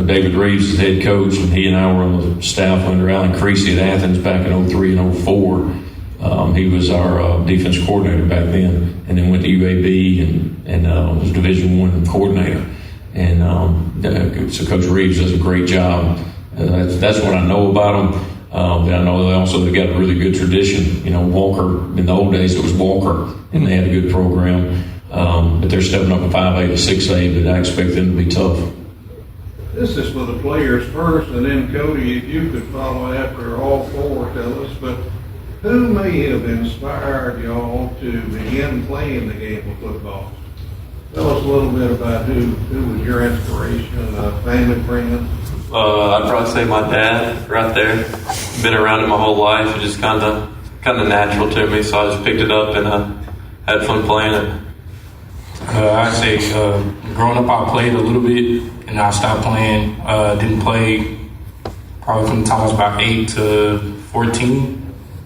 David Reeves is the head coach, and he and I were on the staff under Alan Creasy at Athens back in 03 and 04. He was our defense coordinator back then, and then went to UAB and was Division I coordinator. And so Coach Reeves does a great job. That's what I know about them. But I know they've got a really good tradition. Walker, in the old days it was Walker, and they had a good program. But they're stepping up from 5A to 6A, but I expect them to be tough. This is for the players first, and then Cody, if you could follow after all 4, tell us. But who may have inspired y'all to begin playing the game of football? Tell us a little bit about who was your inspiration, a family friend. I'd probably say my dad, right there. Been around him my whole life. It just kind of kind of natural to me, so I just picked it up and had fun playing it. I'd say growing up I played a little bit and I stopped playing. Didn't play probably from the time I was about 8 to 14.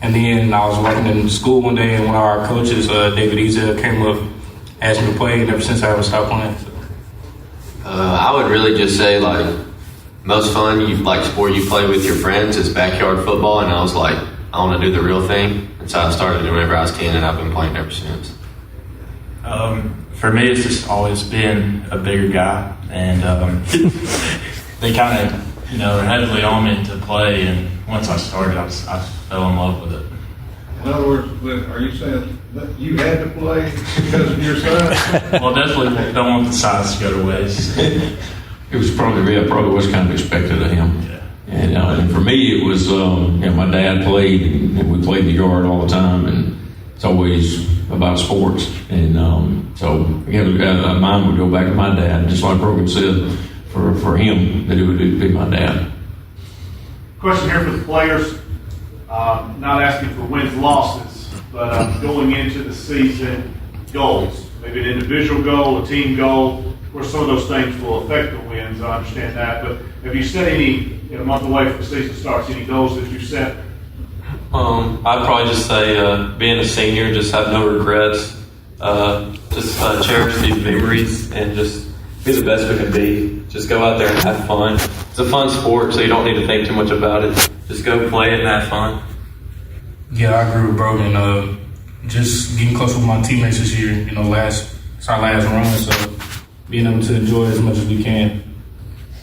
And then I was working in school one day and one of our coaches, David Ezel, came up, asked me to play, and ever since I haven't stopped playing. So. I would really just say, like, most fun sport you play with your friends is backyard football, and I was like, I want to do the real thing. And so I started whenever I was 10, and I've been playing ever since. For me, it's just always been a bigger guy, and they kind of, they're heavily on me to play, and once I started, I fell in love with it. In other words, are you saying that you had to play because of your size? Well, definitely don't want the size to go to waste. It was probably was kind of expected of him. Yeah. And for me, it was, my dad played, and we played the yard all the time, and it's always about sports. And so mine would go back to my dad, just like Brogan said, for him, that it would be my dad. Question here for the players. Not asking for wins, losses, but going into the season, goals. Maybe an individual goal, a team goal. Of course, some of those things will affect the wins. I understand that. But have you set any, a month away from the season starts, any goals that you set? I'd probably just say being a senior, just have no regrets. Just cherish these memories and just be the best we can be. Just go out there and have fun. It's a fun sport, so you don't need to think too much about it. Just go play it and have fun. Yeah, I agree with Brogan. Just getting close with my teammates this year. It's our last run, so being able to enjoy as much as we can.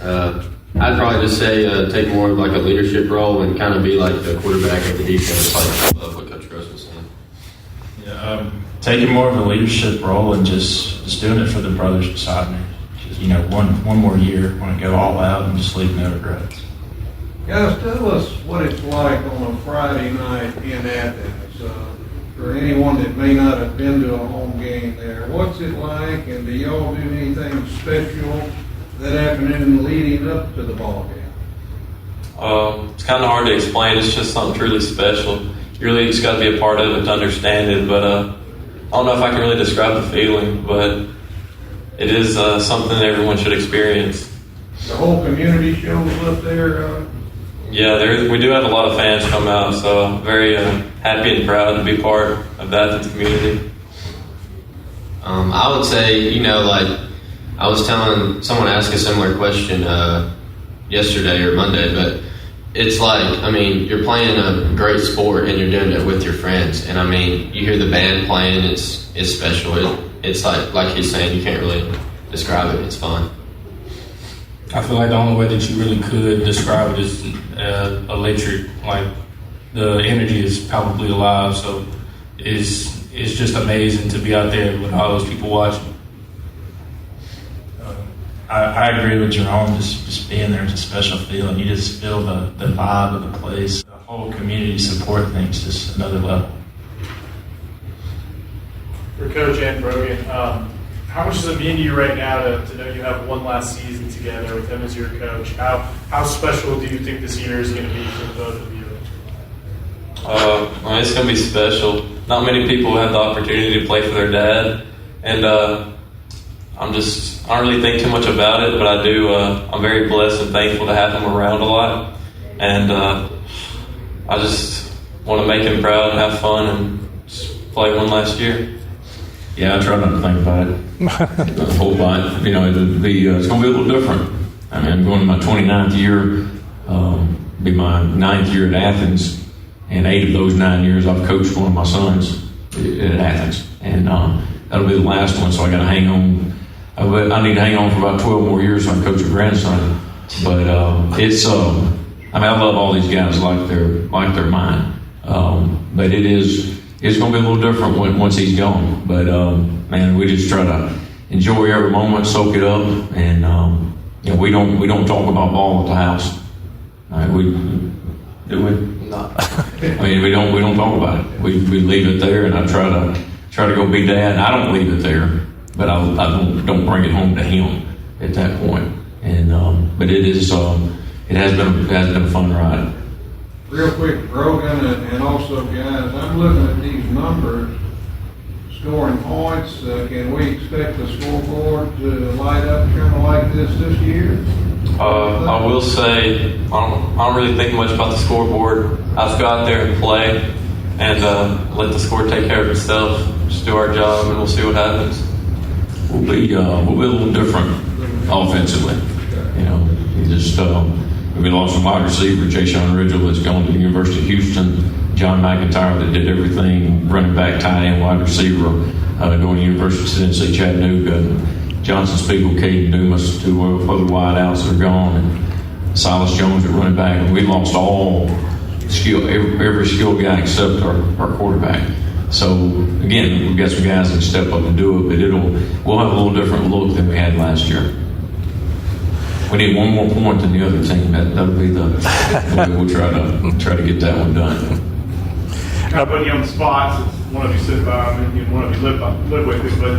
I'd probably just say take more of like a leadership role and kind of be like the quarterback of the defense, like what Coach Gross was saying. Yeah, taking more of a leadership role and just doing it for the brothers beside me. Just, one more year, want to go all out and just leave no regrets. Guys, tell us what it's like on a Friday night in Athens. For anyone that may not have been to a home game there, what's it like, and do y'all do anything special that afternoon leading up to the ball game? It's kind of hard to explain. It's just something truly special. You really just got to be a part of it to understand it. But I don't know if I can really describe the feeling, but it is something that everyone should experience. The whole community shows up there. Yeah, we do have a lot of fans come out, so I'm very happy and proud to be part of the Athens community. I would say, I was telling someone asked a similar question yesterday or Monday, but it's like, you're playing a great sport and you're doing it with your friends, and you hear the band playing, it's special. It's like he's saying, you can't really describe it. It's fun. I feel like the only way that you really could describe it is electric. Like, the energy is palpably alive, so it's just amazing to be out there with all those people watching. I agree with Jerome. Just being there is a special feeling. You just feel the vibe of the place. The whole community support things just another level. For Coach and Brogan, how much does it mean to you right now to know you have one last season together with him as your coach? How special do you think this year is going to be for both of you? It's going to be special. Not many people have the opportunity to play for their dad, and I don't really think too much about it, but I do. I'm very blessed and thankful to have him around a lot, and I just want to make him proud and have fun and just play one last year. Yeah, I try not to think about it a whole lot. It's going to be a little different. I'm going to my 29th year, be my 9th year at Athens, and 8 of those 9 years I've coached one of my sons at Athens, and that'll be the last one. So I got to hang on. I need to hang on for about 12 more years so I can coach a grandson. But it's I love all these guys like they're mine. But it's going to be a little different once he's gone. But, we just try to enjoy every moment, soak it up, and we don't talk about ball at the house. We don't talk about it. We leave it there, and I try to go be dad. And I don't leave it there, but I don't bring it home to him at that point. And but it has been a fun ride. Real quick, Brogan, and also, guys, I'm looking at these numbers, scoring points. Can we expect the scoreboard to light up kind of like this year? I will say I don't really think much about the scoreboard. I just go out there and play and let the score take care of itself. Just do our job, and we'll see what happens. We'll be a little different offensively. You know, we lost a wide receiver, Jayshon Ridgel, that's gone to the University of Houston. John McIntyre, that did everything, running back, tight end, wide receiver, going to the University of Tennessee, Chattanooga. Johnson Spiegel, Caden Dumas, two other wideouts that are gone, and Silas Jones at running back. And we lost all skill, every skill guy except our quarterback. So again, we've got some guys that can step up and do it, but we'll have a little different look than we had last year. We need one more point than the other team. That'll be the way we'll try to get that one done. Not putting you on the spot, since one of you sit by and one of you live with it, but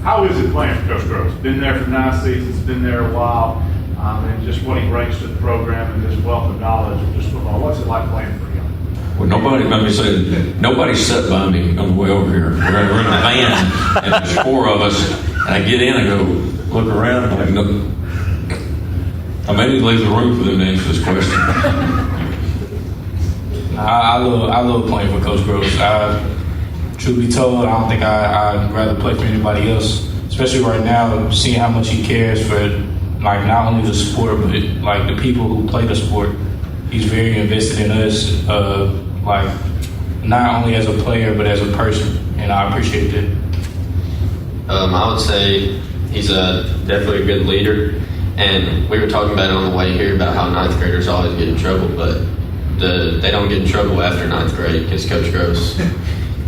how is it playing for Coach Gross? Been there for 9 seasons, been there a while, and just what he brings to the program and his wealth of knowledge of just football. What's it like playing for him? Well, nobody sat by me on the way over here. We're in a van, and there's 4 of us, and I get in and go look around, and I'm like, no. I may need to leave the room for them to answer this question. I love playing for Coach Gross. Truth be told, I don't think I'd rather play for anybody else, especially right now, seeing how much he cares for like not only the sport, but like the people who play the sport. He's very invested in us, like not only as a player, but as a person, and I appreciate that. I would say he's definitely a good leader. And we were talking about it on the way here about how 9th graders always get in trouble, but they don't get in trouble after 9th grade because Coach Gross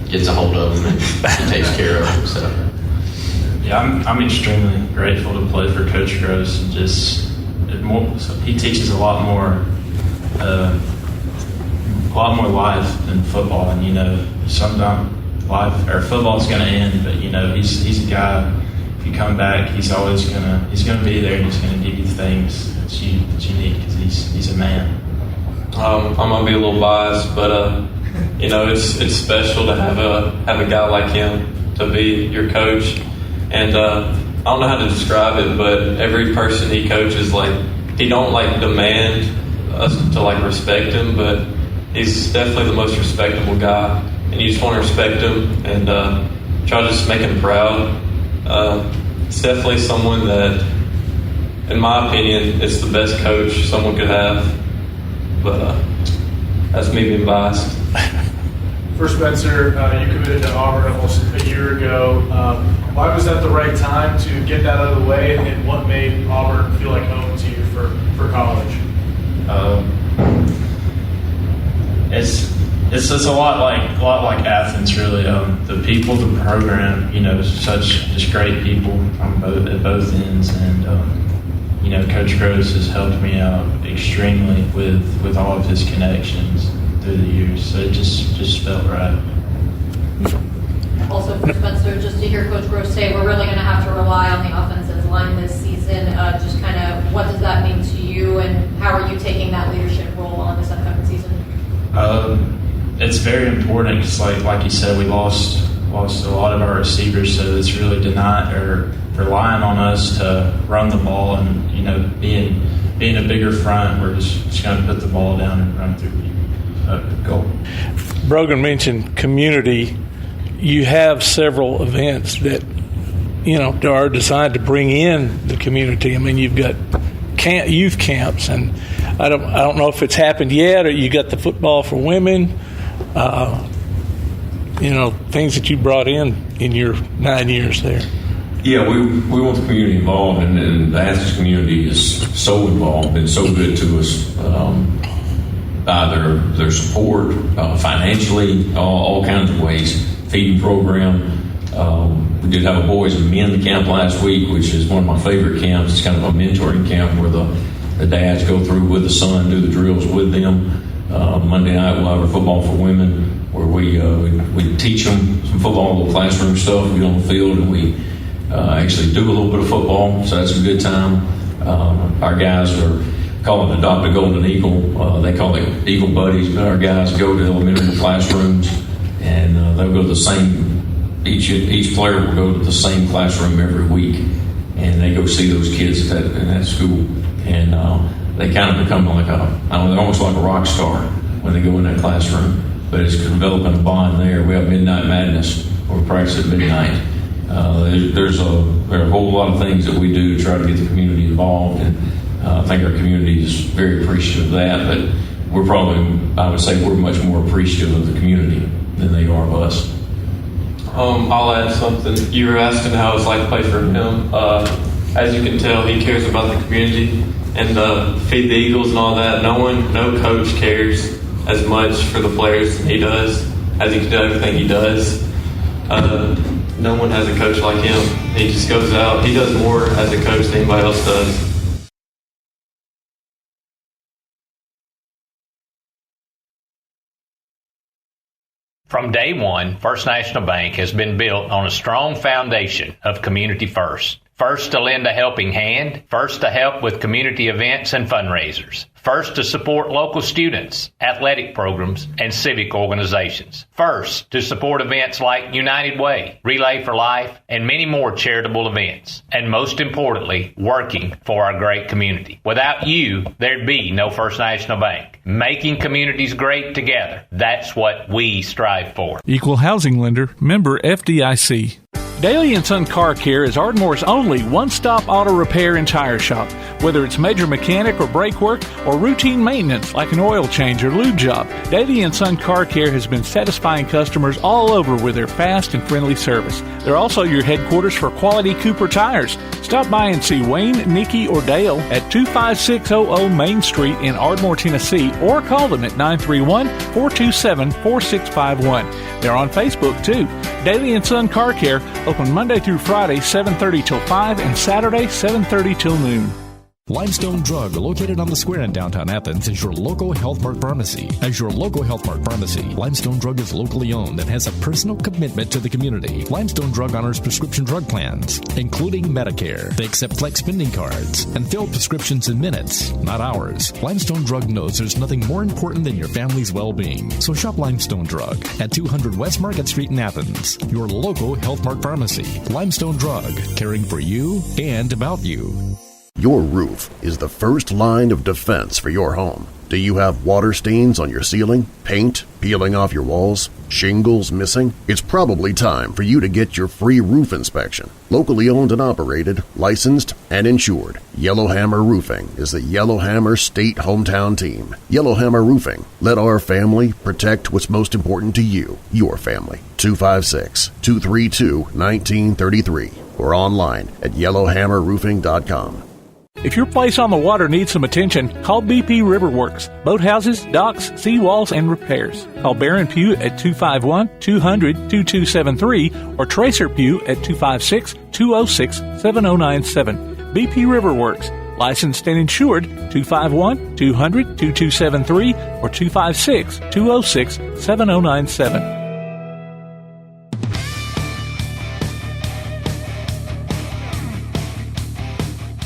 gets a hold of them and he takes care of them. So, yeah, I'm extremely grateful to play for Coach Gross. He teaches a lot more life than football, and sometimes life or football's going to end, but he's a guy. You come back, he's gonna be there, and he's gonna give you things that you need because he's a man. I'm gonna be a little biased, but it's special to have a guy like him to be your coach, and I don't know how to describe it, but every person he coaches, he don't demand us to respect him, but he's definitely the most respectable guy, and you just want to respect him and try to just make him proud. It's definitely someone that, in my opinion, it's the best coach someone could have. But that's me being biased. For Spencer, you committed to Auburn almost a year ago. Why was that the right time to get that out of the way, and what made Auburn feel like home to you for college? It's a lot like Athens, really. The people, the program, such just great people at both ends, and Coach Gross has helped me out extremely with all of his connections through the years. So it just felt right. Also for Spencer, just to hear Coach Gross say we're really going to have to rely on the offensive line this season. Just kind of what does that mean to you, and how are you taking that leadership role on this upcoming season? It's very important because, like you said, we lost a lot of our receivers, so it's really relying on us to run the ball, and being a bigger front, we're just going to put the ball down and run through the goal. Brogan mentioned community. You have several events that are designed to bring in the community. I mean, you've got youth camps, and I don't know if it's happened yet, or you got the football for women. Things that you brought in your 9 years there. Yeah, we want the community involved, and the Athens community is so involved and so good to us by their support, financially, all kinds of ways. Feeding program. We did have a boys and men camp last week, which is one of my favorite camps. It's kind of a mentoring camp where the dads go through with the son, do the drills with them. Monday night we'll have our football for women, where we teach them some football, a little classroom stuff. We get on the field and we actually do a little bit of football, so that's a good time. Our guys are call it Adopt a Golden Eagle. They call it Eagle Buddies, but our guys go to elementary classrooms, and they'll go to the same. Each player will go to the same classroom every week, and they go see those kids in that school, and they kind of become like they're almost like a rock star when they go in that classroom. But it's developing a bond there. We have Midnight Madness, where we practice at midnight. There are a whole lot of things that we do to try to get the community involved, and I think our community is very appreciative of that. But I would say we're much more appreciative of the community than they are of us. I'll add something. You were asking how it's like to play for him. As you can tell, he cares about the community and Feed the Eagles and all that. No coach cares as much for the players as he does, as he can do everything he does. No one has a coach like him. He just goes out. He does more as a coach than anybody else does. From day one, First National Bank has been built on a strong foundation of community first. First to lend a helping hand, first to help with community events and fundraisers, first to support local students, athletic programs, and civic organizations, first to support events like United Way, Relay for Life, and many more charitable events, and most importantly, working for our great community. Without you, there'd be no First National Bank. Making communities great together, that's what we strive for. Equal housing lender, member FDIC. Daly & Son Car Care is Ardmore's only one-stop auto repair and tire shop. Whether it's major mechanic or brake work or routine maintenance like an oil change or lube job, Daly & Son Car Care has been satisfying customers all over with their fast and friendly service. They're also your headquarters for quality Cooper tires. Stop by and see Wayne, Nikki, or Dale at 25600 Main Street in Ardmore, Tennessee, or call them at 931-427-4651. They're on Facebook, too. Daly & Son Car Care, open Monday through Friday, 7:30 till 5, and Saturday, 7:30 till noon. Limestone Drug, located on the square in downtown Athens, is your local Health Mart pharmacy. As your local Health Mart pharmacy, Limestone Drug is locally owned and has a personal commitment to the community. Limestone Drug honors prescription drug plans, including Medicare. They accept flex spending cards and fill prescriptions in minutes, not hours. Limestone Drug knows there's nothing more important than your family's well-being. So shop Limestone Drug at 200 West Market Street in Athens, your local Health Mart pharmacy. Limestone Drug, caring for you and about you. Your roof is the first line of defense for your home. Do you have water stains on your ceiling, paint peeling off your walls, shingles missing? It's probably time for you to get your free roof inspection. Locally owned and operated, licensed, and insured, Yellowhammer Roofing is the Yellowhammer State hometown team. Yellowhammer Roofing. Let our family protect what's most important to you, your family. 256-232-1933 or online at yellowhammerroofing.com. If your place on the water needs some attention, call BP Riverworks. Boathouses, docks, seawalls, and repairs. Call Baron Pugh at 251-200-2273 or Tracer Pugh at 256-206-7097. BP Riverworks. Licensed and insured, 251-200-2273 or 256-206-7097.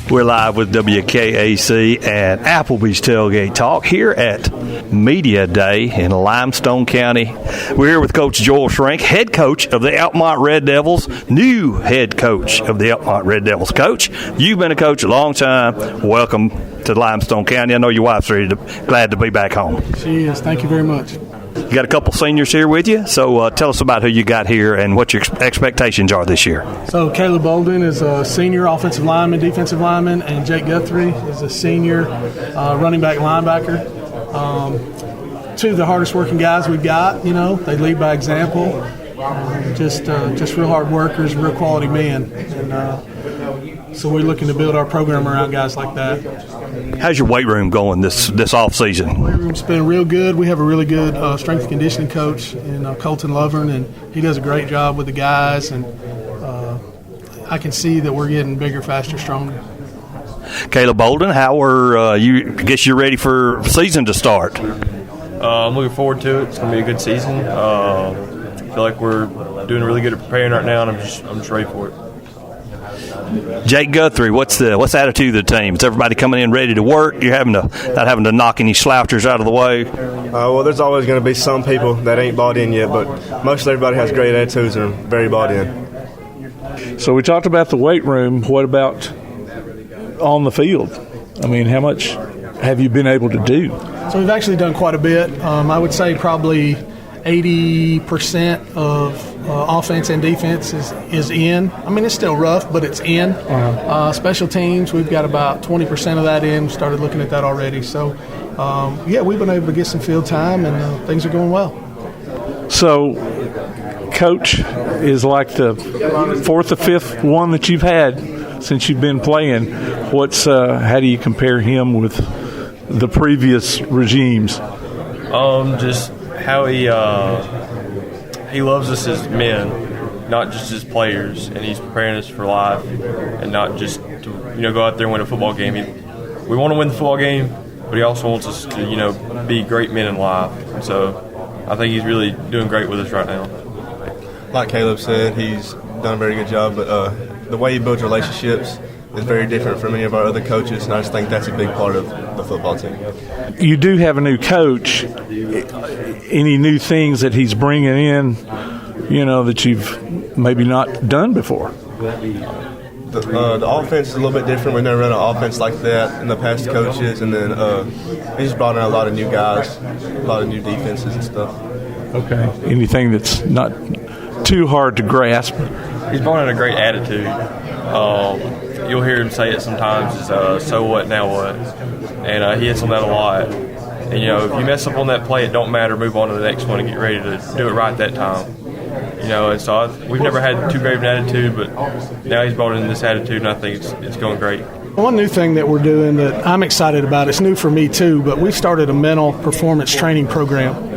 We're live with WKAC and Applebee's Tailgate Talk here at Media Day in Limestone County. We're here with Coach Joel Shrink, head coach of the Altamont Red Devils, new head coach of the Altamont Red Devils. Coach, you've been a coach a long time. Welcome to Limestone County. I know your wife's glad to be back home. She is. Thank you very much. You got a couple seniors here with you, so tell us about who you got here and what your expectations are this year. So Caleb Bolden is a senior offensive lineman, defensive lineman, and Jake Guthrie is a senior running back linebacker. Two of the hardest working guys we've got. You know, they lead by example. Just real hard workers, real quality men, and so we're looking to build our program around guys like that. How's your weight room going this off season? Weight room's been real good. We have a really good strength and conditioning coach in Colton Lovern, and he does a great job with the guys. And I can see that we're getting bigger, faster, stronger. Caleb Bolden, how are you? I guess you're ready for season to start. I'm looking forward to it. It's going to be a good season. I feel like we're doing really good at preparing right now, and I'm just ready for it. Jake Guthrie, what's the attitude of the team? Is everybody coming in ready to work? You're not having to knock any slouchers out of the way? Well, there's always going to be some people that ain't bought in yet, but mostly everybody has great attitudes and are very bought in. So we talked about the weight room. What about on the field? I mean, how much have you been able to do? So we've actually done quite a bit. I would say probably 80% of offense and defense is in. I mean, it's still rough, but it's in. Special teams, we've got about 20% of that in. Started looking at that already. So, we've been able to get some field time, and things are going well. So, Coach is like the fourth or fifth one that you've had since you've been playing. How do you compare him with the previous regimes? Just how he loves us as men, not just as players, and he's preparing us for life, and not just to go out there and win a football game. We want to win the football game, but he also wants us to be great men in life. And so I think he's really doing great with us right now. Like Caleb said, he's done a very good job, but the way he builds relationships is very different from any of our other coaches, and I just think that's a big part of the football team. You do have a new coach. Any new things that he's bringing in, that you've maybe not done before? The offense is a little bit different. We've never run an offense like that in the past coaches, and then he's brought in a lot of new guys, a lot of new defenses and stuff. Okay. Anything that's not too hard to grasp? He's brought in a great attitude. You'll hear him say it sometimes is, so what, now what? And he hits on that a lot. And, if you mess up on that play, it don't matter. Move on to the next one and get ready to do it right that time. And so we've never had too great of an attitude, but now he's brought in this attitude, and I think it's going great. One new thing that we're doing that I'm excited about, it's new for me too, but we've started a mental performance training program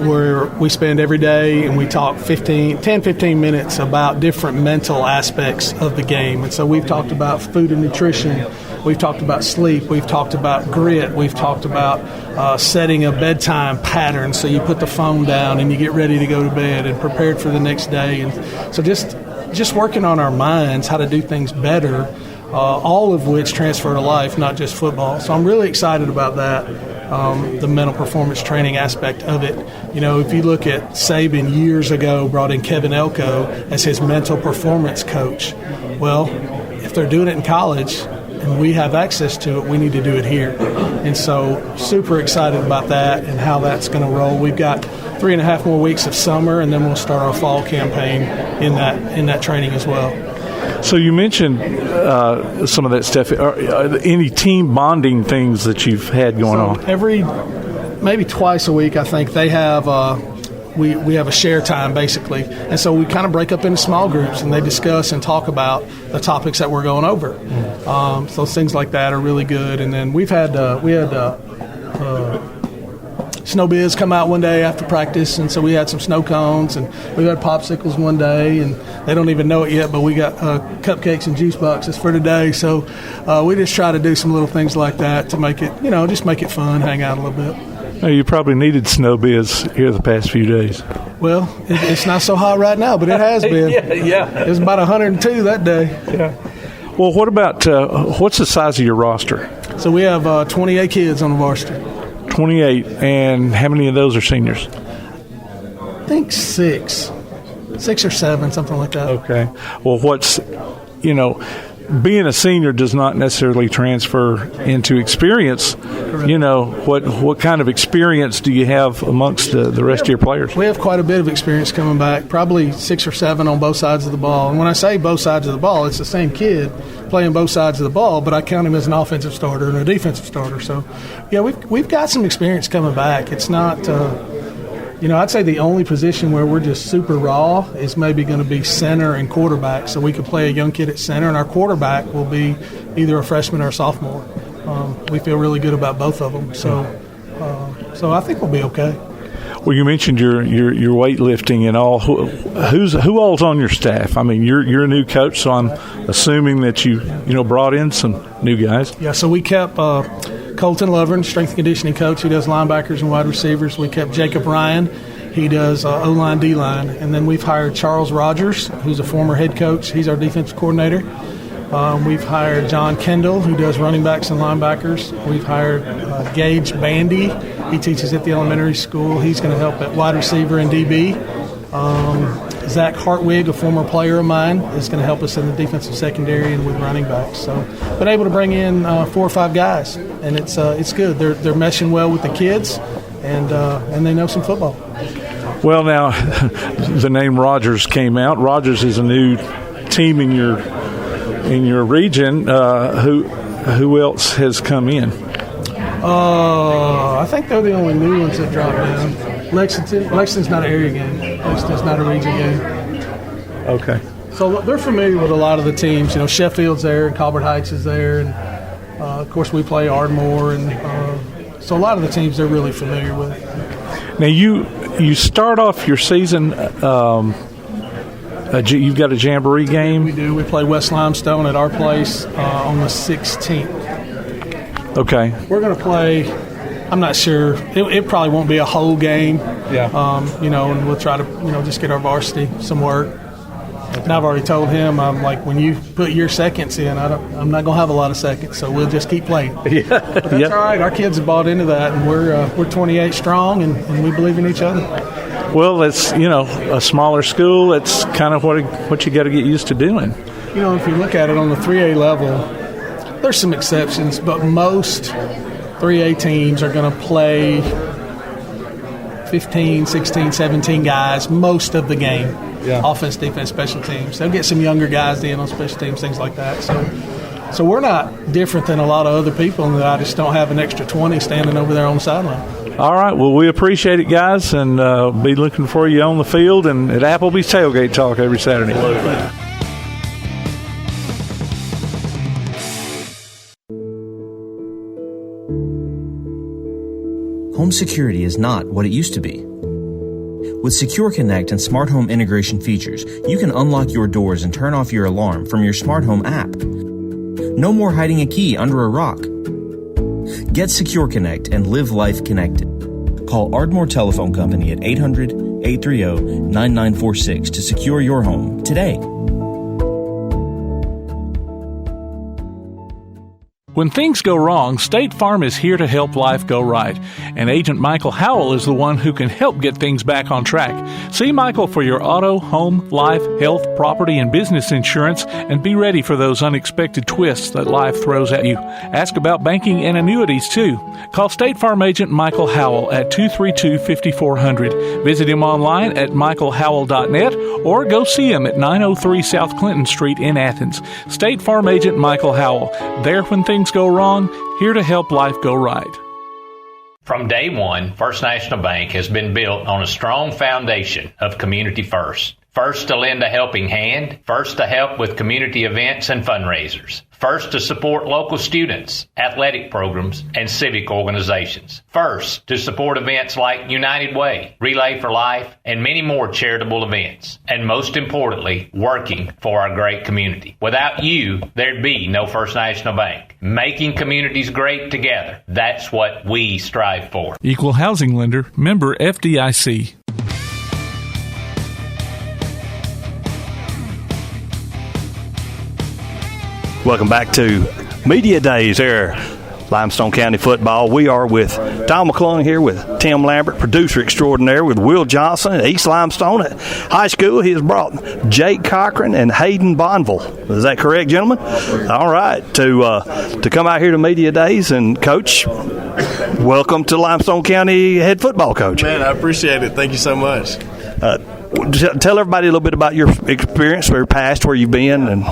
where we spend every day and we talk 10-15 minutes about different mental aspects of the game. And so we've talked about food and nutrition. We've talked about sleep. We've talked about grit. We've talked about setting a bedtime pattern so you put the phone down and you get ready to go to bed and prepared for the next day. And so just working on our minds, how to do things better, all of which transfer to life, not just football. So I'm really excited about that, the mental performance training aspect of it. If you look at Saban years ago, brought in Kevin Elko as his mental performance coach. Well, if they're doing it in college and we have access to it, we need to do it here. And so super excited about that and how that's going to roll. We've got 3.5 more weeks of summer, and then we'll start our fall campaign in that training as well. So you mentioned some of that stuff. Any team bonding things that you've had going on? Maybe twice a week, I think, they have we have a share time, basically. And so we kind of break up into small groups, and they discuss and talk about the topics that we're going over. So things like that are really good. And then we had Snowbiz come out one day after practice, and so we had some snow cones, and we had popsicles one day, and they don't even know it yet, but we got cupcakes and juice boxes for today. So we just try to do some little things like that to make it, just make it fun, hang out a little bit. Now, you probably needed Snowbiz here the past few days. Well, it's not so hot right now, but it has been. Yeah. It was about 102 that day. Yeah. Well, what about what's the size of your roster? So we have 28 kids on the varsity. 28, and how many of those are seniors? I think 6 or 7, something like that. Okay. Well, being a senior does not necessarily transfer into experience. Correct. What kind of experience do you have amongst the rest of your players? We have quite a bit of experience coming back, probably 6 or 7 on both sides of the ball. And when I say both sides of the ball, it's the same kid playing both sides of the ball, but I count him as an offensive starter and a defensive starter. So, yeah, we've got some experience coming back. It's not, I'd say the only position where we're just super raw is maybe going to be center and quarterback. So we could play a young kid at center, and our quarterback will be either a freshman or a sophomore. We feel really good about both of them. So I think we'll be okay. Well, you mentioned your weightlifting and all. Who all's on your staff? I mean, you're a new coach, so I'm assuming that you brought in some new guys. Yeah, so we kept Colton Lovern, strength and conditioning coach, who does linebackers and wide receivers. We kept Jacob Ryan. He does O-line, D-line. And then we've hired Charles Rogers, who's a former head coach. He's our defensive coordinator. We've hired John Kendall, who does running backs and linebackers. We've hired Gage Bandy. He teaches at the elementary school. He's going to help at wide receiver and DB. Zach Hartwig, a former player of mine, is going to help us in the defensive secondary and with running backs. So, been able to bring in 4 or 5 guys, and it's good. They're meshing well with the kids, and they know some football. Well, now the name Rogers came out. Rogers is a new team in your region. Who else has come in? I think they're the only new ones that dropped down. Lexington's not an area game. Lexington's not a region game. Okay. So they're familiar with a lot of the teams. You know, Sheffield's there, and Colbert Heights is there, and of course we play Ardmore, and so a lot of the teams they're really familiar with. Now you start off your season. You've got a jamboree game. We do. We play West Limestone at our place on the 16th. Okay. We're going to play. I'm not sure. It probably won't be a whole game. Yeah. And we'll try to, just get our varsity some work. And I've already told him, I'm like, when you put your seconds in, I'm not going to have a lot of seconds, so we'll just keep playing. Yeah. But that's all right. Our kids have bought into that, and we're 28 strong, and we believe in each other. Well, it's a smaller school. It's kind of what you got to get used to doing. If you look at it on the 3A level, there's some exceptions, but most 3A teams are going to play 15, 16, 17 guys most of the game. Yeah. Offense, defense, special teams. They'll get some younger guys in on special teams, things like that. So we're not different than a lot of other people in that I just don't have an extra 20 standing over there on the sideline. All right. Well, we appreciate it, guys, and be looking for you on the field and at Applebee's Tailgate Talk every Saturday. Home security is not what it used to be. With Secure Connect and smart home integration features, you can unlock your doors and turn off your alarm from your smart home app. No more hiding a key under a rock. Get Secure Connect and live life connected. Call Ardmore Telephone Company at 800-830-9946 to secure your home today. When things go wrong, State Farm is here to help life go right. And Agent Michael Howell is the one who can help get things back on track. See Michael for your auto, home, life, health, property, and business insurance, and be ready for those unexpected twists that life throws at you. Ask about banking and annuities, too. Call State Farm Agent Michael Howell at 232-5400. Visit him online at michaelhowell.net or go see him at 903 South Clinton Street in Athens. State Farm Agent Michael Howell. There when things go wrong, here to help life go right. From day one, First National Bank has been built on a strong foundation of community first. First to lend a helping hand, first to help with community events and fundraisers, first to support local students, athletic programs, and civic organizations, first to support events like United Way, Relay for Life, and many more charitable events, and most importantly, working for our great community. Without you, there'd be no First National Bank. Making communities great together, that's what we strive for. Equal housing lender, member FDIC. Welcome back to Media Days here, Limestone County Football. We are with Tom McClung here with Tim Lambert, producer extraordinaire with Will Johnson at East Limestone at High School. He has brought Jake Cochran and Hayden Bonville. Is that correct, gentlemen? All right, to come out here to Media Days. And Coach, welcome to Limestone County head football coach. Man, I appreciate it. Thank you so much. Tell everybody a little bit about your experience, your past, where you've been, and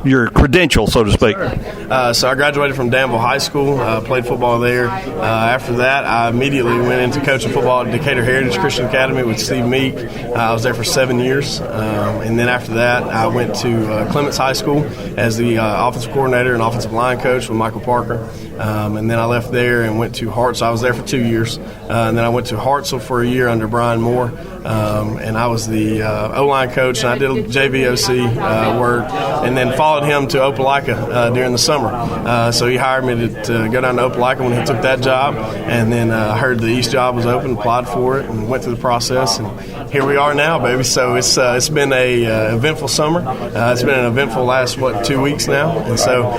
your credentials, so to speak. So I graduated from Danville High School, played football there. After that, I immediately went into coaching football at Decatur Heritage Christian Academy with Steve Meek. I was there for 7 years. And then after that, I went to Clements High School as the offensive coordinator and offensive line coach with Michael Parker. And then I left there and went to Hartselle. I was there for 2 years. And then I went to Hartselle for a year under Brian Moore. and I was the O-line coach, and I did JVOC work, and then followed him to Opelika during the summer. So he hired me to go down to Opelika when he took that job, and then I heard the East job was open, applied for it, and went through the process, and here we are now, baby. So it's been a eventful summer. It's been an eventful last 2 weeks now, and so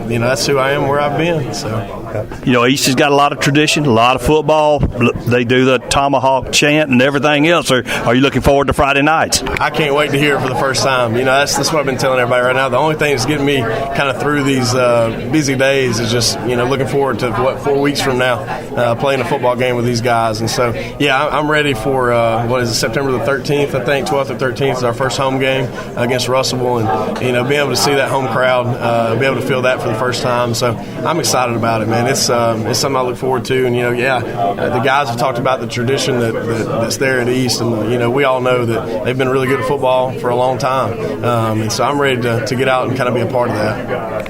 that's who I am, where I've been. So. East has got a lot of tradition, a lot of football. They do the tomahawk chant and everything else. Are you looking forward to Friday nights? I can't wait to hear it for the first time. That's what I've been telling everybody right now. The only thing that's getting me kind of through these busy days is just looking forward to 4 weeks from now playing a football game with these guys. And so I'm ready for September the 13th, I think 12th or 13th is our first home game against Russellville, and being able to see that home crowd, be able to feel that for the first time. So I'm excited about it, man. It's something I look forward to, and the guys have talked about the tradition that's there at East, and we all know that they've been really good at football for a long time, and so I'm ready to get out and kind of be a part of that.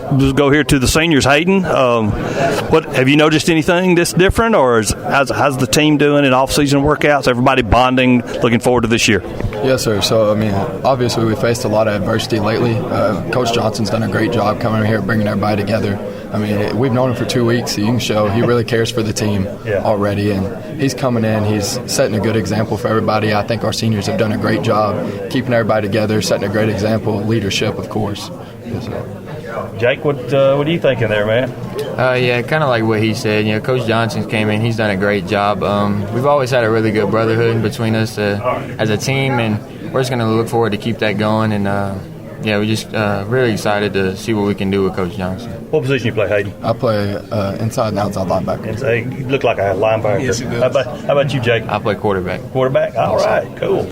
Let's go here to the seniors. Hayden, what have you noticed anything that's different, or how's the team doing in off-season workouts? Everybody bonding, looking forward to this year? Yes, sir. So, obviously we faced a lot of adversity lately. Coach Johnson's done a great job coming here, bringing everybody together. We've known him for 2 weeks, so you can show he really cares for the team already, and he's coming in. He's setting a good example for everybody. I think our seniors have done a great job keeping everybody together, setting a great example, leadership, of course. Jake, what are you thinking there, man? Kind of like what he said. Coach Johnson came in. He's done a great job. We've always had a really good brotherhood between us as a team, and we're just going to look forward to keep that going. And we're just really excited to see what we can do with Coach Johnson. What position you play, Hayden? I play inside and outside linebacker. You look like a linebacker. Yes, he does. How about you, Jake? I play quarterback. Quarterback? All right. Cool.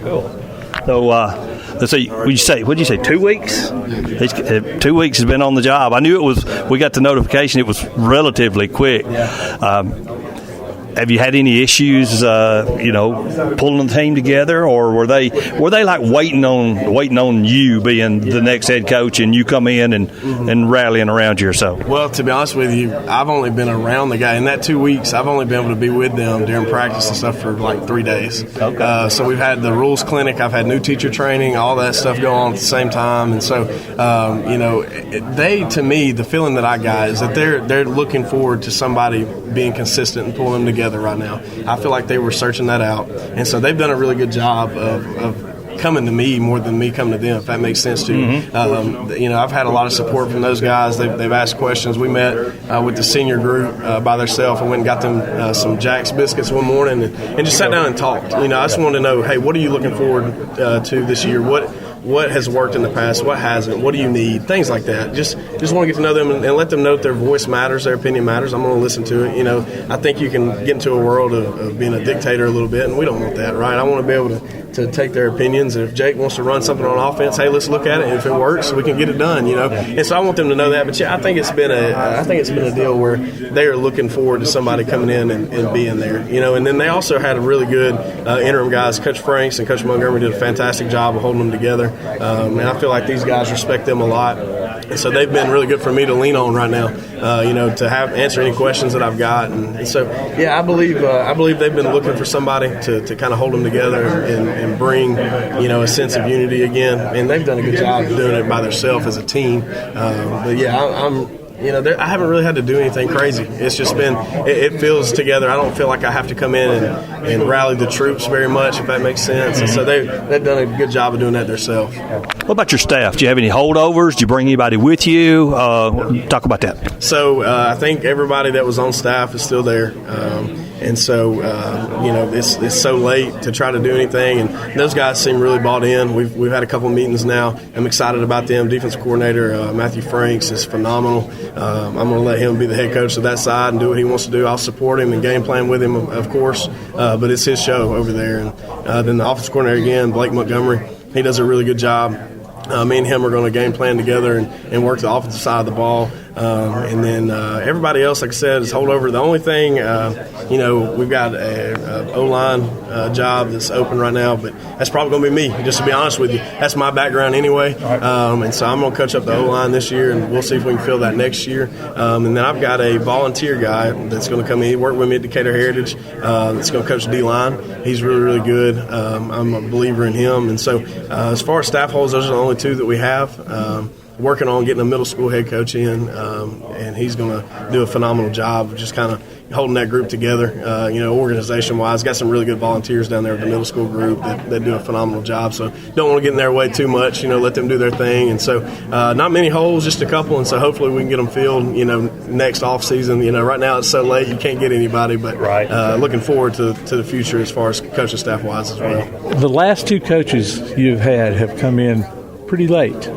So, let's see. What'd you say? 2 weeks? 2 weeks has been on the job. I knew it was. We got the notification. It was relatively quick. Have you had any issues, pulling the team together, or were they like waiting on you being the next head coach and you come in and rallying around you or so? Well, to be honest with you, I've only been around the guy in that 2 weeks. I've only been able to be with them during practice and stuff for like 3 days. Okay. So we've had the rules clinic. I've had new teacher training, all that stuff go on at the same time, and so to me, the feeling that I got is that they're looking forward to somebody being consistent and pulling them together right now. I feel like they were searching that out, and so they've done a really good job of coming to me more than me coming to them, if that makes sense to you. Mm-hmm. I've had a lot of support from those guys. They've asked questions. We met with the senior group by themselves and went and got them some Jack's biscuits one morning and just sat down and talked. I just wanted to know, hey, what are you looking forward to this year? What has worked in the past? What hasn't? What do you need? Things like that. Just want to get to know them and let them know that their voice matters, their opinion matters. I'm going to listen to it. I think you can get into a world of being a dictator a little bit, and we don't want that, right? I want to be able to take their opinions. And if Jake wants to run something on offense, hey, let's look at it. And if it works, we can get it done. And so I want them to know that. But I think it's been a deal where they are looking forward to somebody coming in and being there. And then they also had a really good interim guys. Coach Franks and Coach Montgomery did a fantastic job of holding them together. And I feel like these guys respect them a lot. And so they've been really good for me to lean on right now, to answer any questions that I've got. And so, I believe they've been looking for somebody to kind of hold them together and bring, a sense of unity again. And they've done a good job of doing it by themselves as a team. I haven't really had to do anything crazy. It's just been, it feels together. I don't feel like I have to come in and rally the troops very much, if that makes sense. And so they've done a good job of doing that themselves. What about your staff? Do you have any holdovers? Do you bring anybody with you? Talk about that. So I think everybody that was on staff is still there. And so, it's so late to try to do anything. And those guys seem really bought in. We've had a couple meetings now. I'm excited about them. Defensive coordinator Matthew Franks is phenomenal. I'm going to let him be the head coach of that side and do what he wants to do. I'll support him and game plan with him, of course. But it's his show over there. And then the offensive coordinator again, Blake Montgomery. He does a really good job. Me and him are going to game plan together and work the offensive side of the ball. And then everybody else, like I said, is holdover. The only thing, we've got a O-line job that's open right now, but that's probably going to be me, just to be honest with you. That's my background anyway. And so I'm going to coach up the O-line this year, and we'll see if we can fill that next year. And then I've got a volunteer guy that's going to come in. He worked with me at Decatur Heritage that's going to coach D-line. He's really, really good. I'm a believer in him. And so as far as staff holes, those are the only two that we have. Working on getting a middle school head coach in, and he's going to do a phenomenal job of just kind of holding that group together, organization-wise. Got some really good volunteers down there with the middle school group that do a phenomenal job. So don't want to get in their way too much, let them do their thing. And so not many holes, just a couple, and so hopefully we can get them filled, next off-season. Right now it's so late you can't get anybody, but looking forward to the future as far as coaching staff-wise as well. The last two coaches you've had have come in pretty late.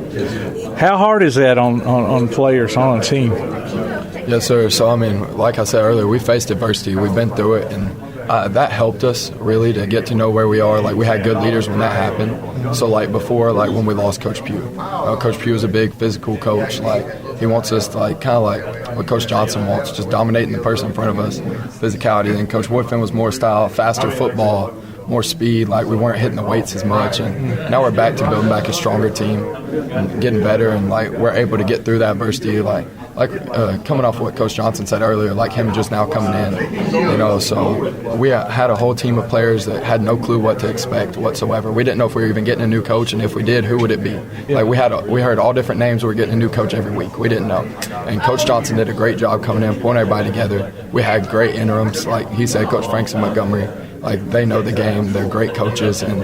How hard is that on players, on a team? Yes, sir. So, like I said earlier, we faced adversity. We've been through it, and that helped us really to get to know where we are. Like, we had good leaders when that happened. So, before, when we lost Coach Pugh. Coach Pugh is a big physical coach. He wants us to, kind of like what Coach Johnson wants, just dominating the person in front of us, physicality. And Coach Woodfin was more style, faster football, more speed. We weren't hitting the weights as much, and now we're back to building back a stronger team and getting better, and we're able to get through that adversity. Coming off what Coach Johnson said earlier, him just now coming in, so we had a whole team of players that had no clue what to expect whatsoever. We didn't know if we were even getting a new coach, and if we did, who would it be? We heard all different names. We were getting a new coach every week. We didn't know, and Coach Johnson did a great job coming in, pulling everybody together. We had great interims, like he said, Coach Franks and Montgomery. They know the game. They're great coaches, and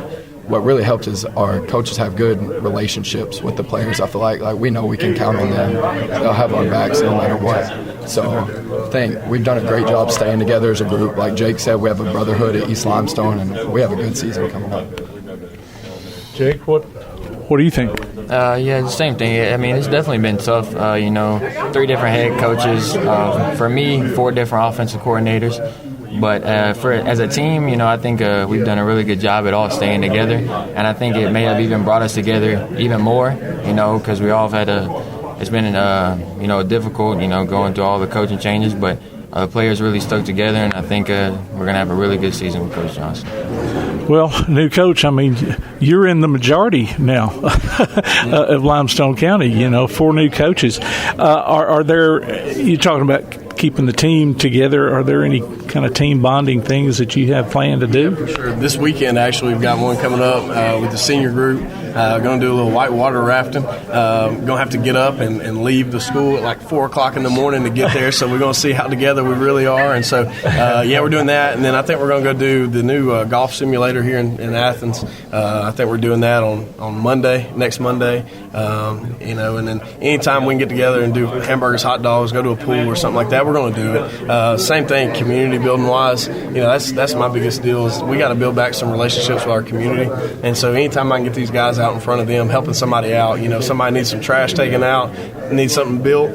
what really helped is our coaches have good relationships with the players. I feel like we know we can count on them. They'll have our backs no matter what. So I think we've done a great job staying together as a group. Like Jake said, we have a brotherhood at East Limestone, and we have a good season coming up. Jake, what do you think? The same thing. It's definitely been tough. 3 different head coaches. For me, 4 different offensive coordinators. But as a team, I think we've done a really good job at all staying together, and I think it may have even brought us together even more, because we all have had it's been difficult, going through all the coaching changes, but the players really stuck together, and I think we're going to have a really good season with Coach Johnson. Well, new coach, you're in the majority now of Limestone County, 4 new coaches. Are there, you're talking about keeping the team together, are there any kind of team bonding things that you have planned to do? For sure. This weekend, actually, we've got one coming up with the senior group. Going to do a little whitewater rafting. Going to have to get up and leave the school at 4 o'clock in the morning to get there, so we're going to see how together we really are. And so, we're doing that. And then I think we're going to go do the new golf simulator here in Athens. I think we're doing that on Monday, next Monday. And then anytime we can get together and do hamburgers, hot dogs, go to a pool or something like that, we're going to do it. Same thing, community building wise. That's my biggest deal is we got to build back some relationships with our community. And so anytime I can get these guys out in front of them, helping somebody out, somebody needs some trash taken out, needs something built,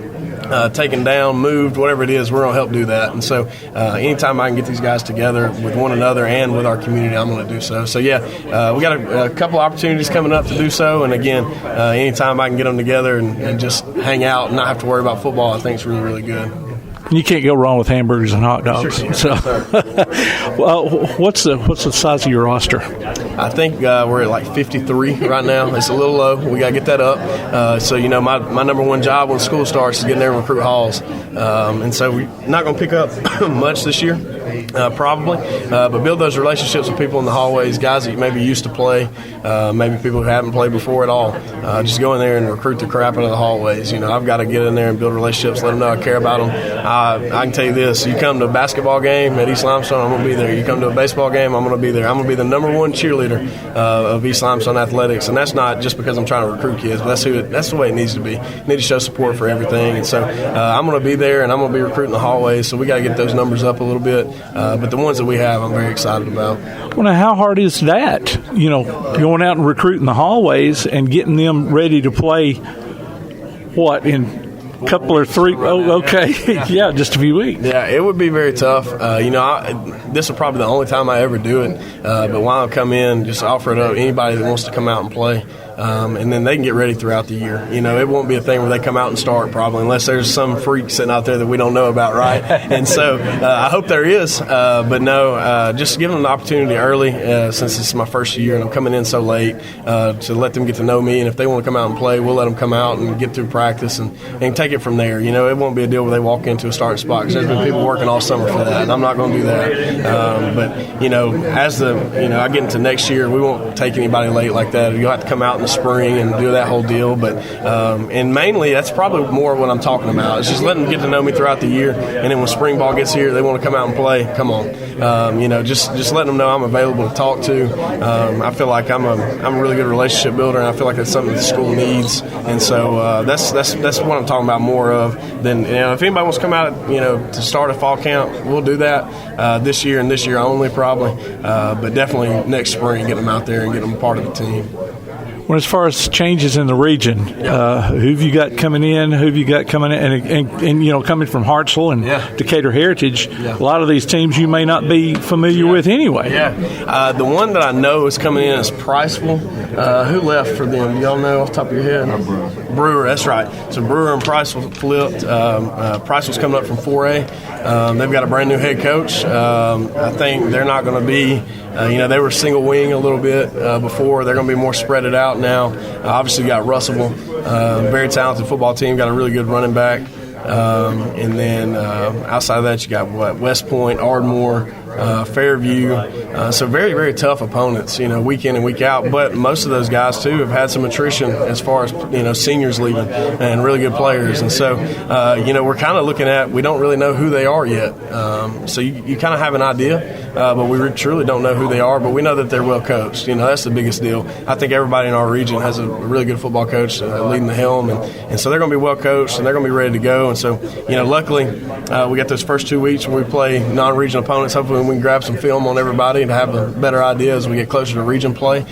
taken down, moved, whatever it is, we're going to help do that. And so anytime I can get these guys together with one another and with our community, I'm going to do so. So, we got a couple opportunities coming up to do so. And, again, anytime I can get them together and just hang out and not have to worry about football, I think it's really, really good. You can't go wrong with hamburgers and hot dogs. Sure. So, well, what's the size of your roster? I think we're at 53 right now. It's a little low. We got to get that up. So my number one job when school starts is getting there and recruit halls. And so we're not going to pick up much this year, probably, but build those relationships with people in the hallways, guys that you maybe used to play, maybe people who haven't played before at all. Just go in there and recruit the crap out of the hallways. I've got to get in there and build relationships, let them know I care about them. I can tell you this, you come to a basketball game at East Limestone, I'm going to be there. You come to a baseball game, I'm going to be there. I'm going to be the number one cheerleader of East Limestone athletics, and that's not just because I'm trying to recruit kids, but that's the way it needs to be. You need to show support for everything, and so I'm going to be there, and I'm going to be recruiting the hallways, so we got to get those numbers up a little bit, but the ones that we have, I'm very excited about. Well, now, how hard is that, going out and recruiting the hallways and getting them ready to play, in couple or three. Oh, okay. Yeah, just a few weeks. Yeah, it would be very tough. This is probably the only time I ever do it. But while I come in, just offer it up to anybody that wants to come out and play. And then they can get ready throughout the year. It won't be a thing where they come out and start probably, unless there's some freak sitting out there that we don't know about, right? And so I hope there is. But no, just give them the opportunity early, since this is my first year and I'm coming in so late, to let them get to know me. And if they want to come out and play, we'll let them come out and get through practice and take it from there. It won't be a deal where they walk into a starting spot, because there's been people working all summer for that, and I'm not going to do that. But as I get into next year, we won't take anybody late like that. You'll have to come out in the spring and do that whole deal. But and mainly that's probably more what I'm talking about. It's just letting them get to know me throughout the year, and then when spring ball gets here, they want to come out and play. Come on, just letting them know I'm available to talk to. I feel like I'm a really good relationship builder, and I feel like that's something the school needs. And so that's what I'm talking about more of. Than if anybody wants to come out, to start a fall camp, we'll do that this year and this year only probably. But definitely next spring, get them out there and get them a part of the team. Well, as far as changes in the region, who have you got coming in? Who have you got coming in? And coming from Hartsville and Decatur Heritage, a lot of these teams you may not be familiar with anyway. Yeah. The one that I know is coming in is Priceville. Who left for them? Do y'all know off the top of your head? Brewer, that's right. So Brewer and Priceville flipped. Priceville's coming up from 4A. They've got a brand new head coach. I think they're not going to be, they were single wing a little bit before. They're going to be more spread it out now. Obviously, you got Russellville, very talented football team, got a really good running back. And then outside of that, you got West Point, Ardmore, Fairview. So very, very tough opponents, week in and week out. But most of those guys, too, have had some attrition as far as, seniors leaving and really good players. And so, we're kind of looking at, we don't really know who they are yet. So you kind of have an idea, but we truly don't know who they are. But we know that they're well coached. That's the biggest deal. I think everybody in our region has a really good football coach leading the helm. And so they're going to be well coached, and they're going to be ready to go. And so, luckily, we got those first 2 weeks where we play non-regional opponents. Hopefully we can grab some film on everybody and have a better idea as we get closer to region play.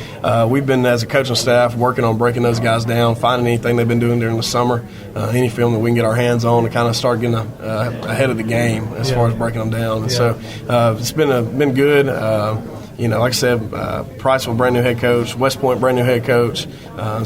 We've been, as a coaching staff, working on breaking those guys down, finding anything they've been doing during the summer, any film that we can get our hands on to kind of start getting ahead of the game as far as breaking them down. And so it's been good. Like I said, Priceville, brand new head coach, West Point, brand new head coach.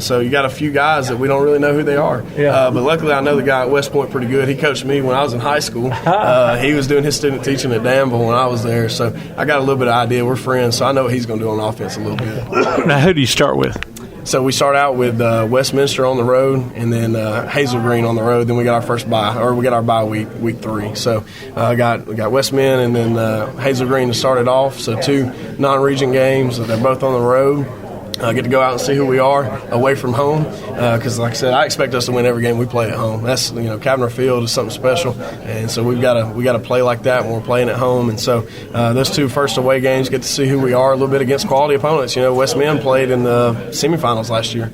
So you got a few guys that we don't really know who they are. But luckily, I know the guy at West Point pretty good. He coached me when I was in high school. He was doing his student teaching at Danville when I was there. So I got a little bit of idea. We're friends, so I know what he's going to do on offense a little bit. Now, who do you start with? So we start out with Westminster on the road, and then Hazel Green on the road. Then we got our first bye, or we got our bye week 3. So we got Westmin and then Hazel Green to start it off. So 2 non-region games. They're both on the road. Get to go out and see who we are away from home, because like I said, I expect us to win every game we play at home. That's Cavender Field is something special, and so we got to play like that when we're playing at home. And so those 2 first away games get to see who we are a little bit against quality opponents. Westmin played in the semifinals last year,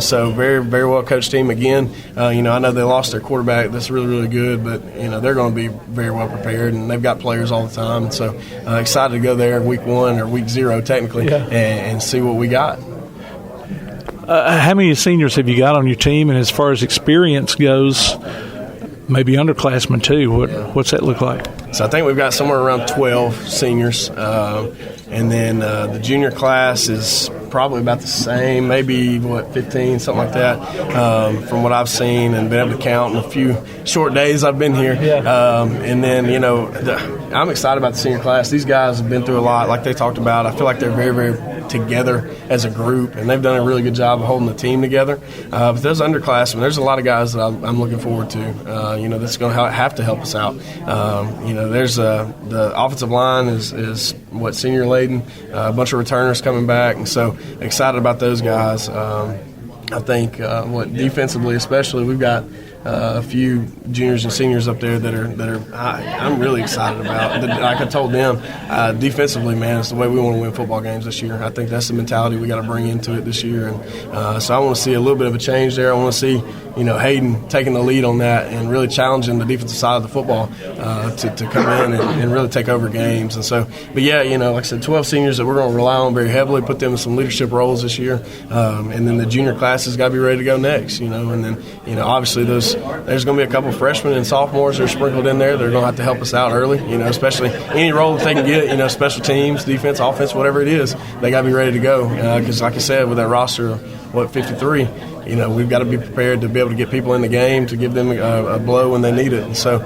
so very, very well coached team again. I know they lost their quarterback. That's really, really good, but they're going to be very well prepared, and they've got players all the time. And so excited to go there week 1 or week 0 technically, and see what we got. How many seniors have you got on your team? And as far as experience goes, maybe underclassmen too, what's that look like? So I think we've got somewhere around 12 seniors. And then the junior class is probably about the same, maybe 15, something like that, from what I've seen and been able to count in a few short days I've been here. And then I'm excited about the senior class. These guys have been through a lot, like they talked about. I feel like they're very, very together as a group, and they've done a really good job of holding the team together. But those underclassmen, there's a lot of guys that I'm looking forward to. That's going to have to help us out. There's the offensive line is senior laden, a bunch of returners coming back, and so excited about those guys. I think defensively especially, we've got a few juniors and seniors up there that are I'm really excited about. Like I told them, defensively, man, it's the way we want to win football games this year. I think that's the mentality we got to bring into it this year, and so I want to see a little bit of a change there. I want to see Hayden taking the lead on that and really challenging the defensive side of the football to come in and really take over games. And so, but yeah, like I said, 12 seniors that we're going to rely on very heavily, put them in some leadership roles this year, and then the junior classes got to be ready to go next. And then obviously those there's going to be a couple freshmen and sophomores that are sprinkled in there. They're going to have to help us out early, especially any role that they can get, special teams, defense, offense, whatever it is. They got to be ready to go because, like I said, with that roster of, 53, we've got to be prepared to be able to get people in the game, to give them a blow when they need it. And so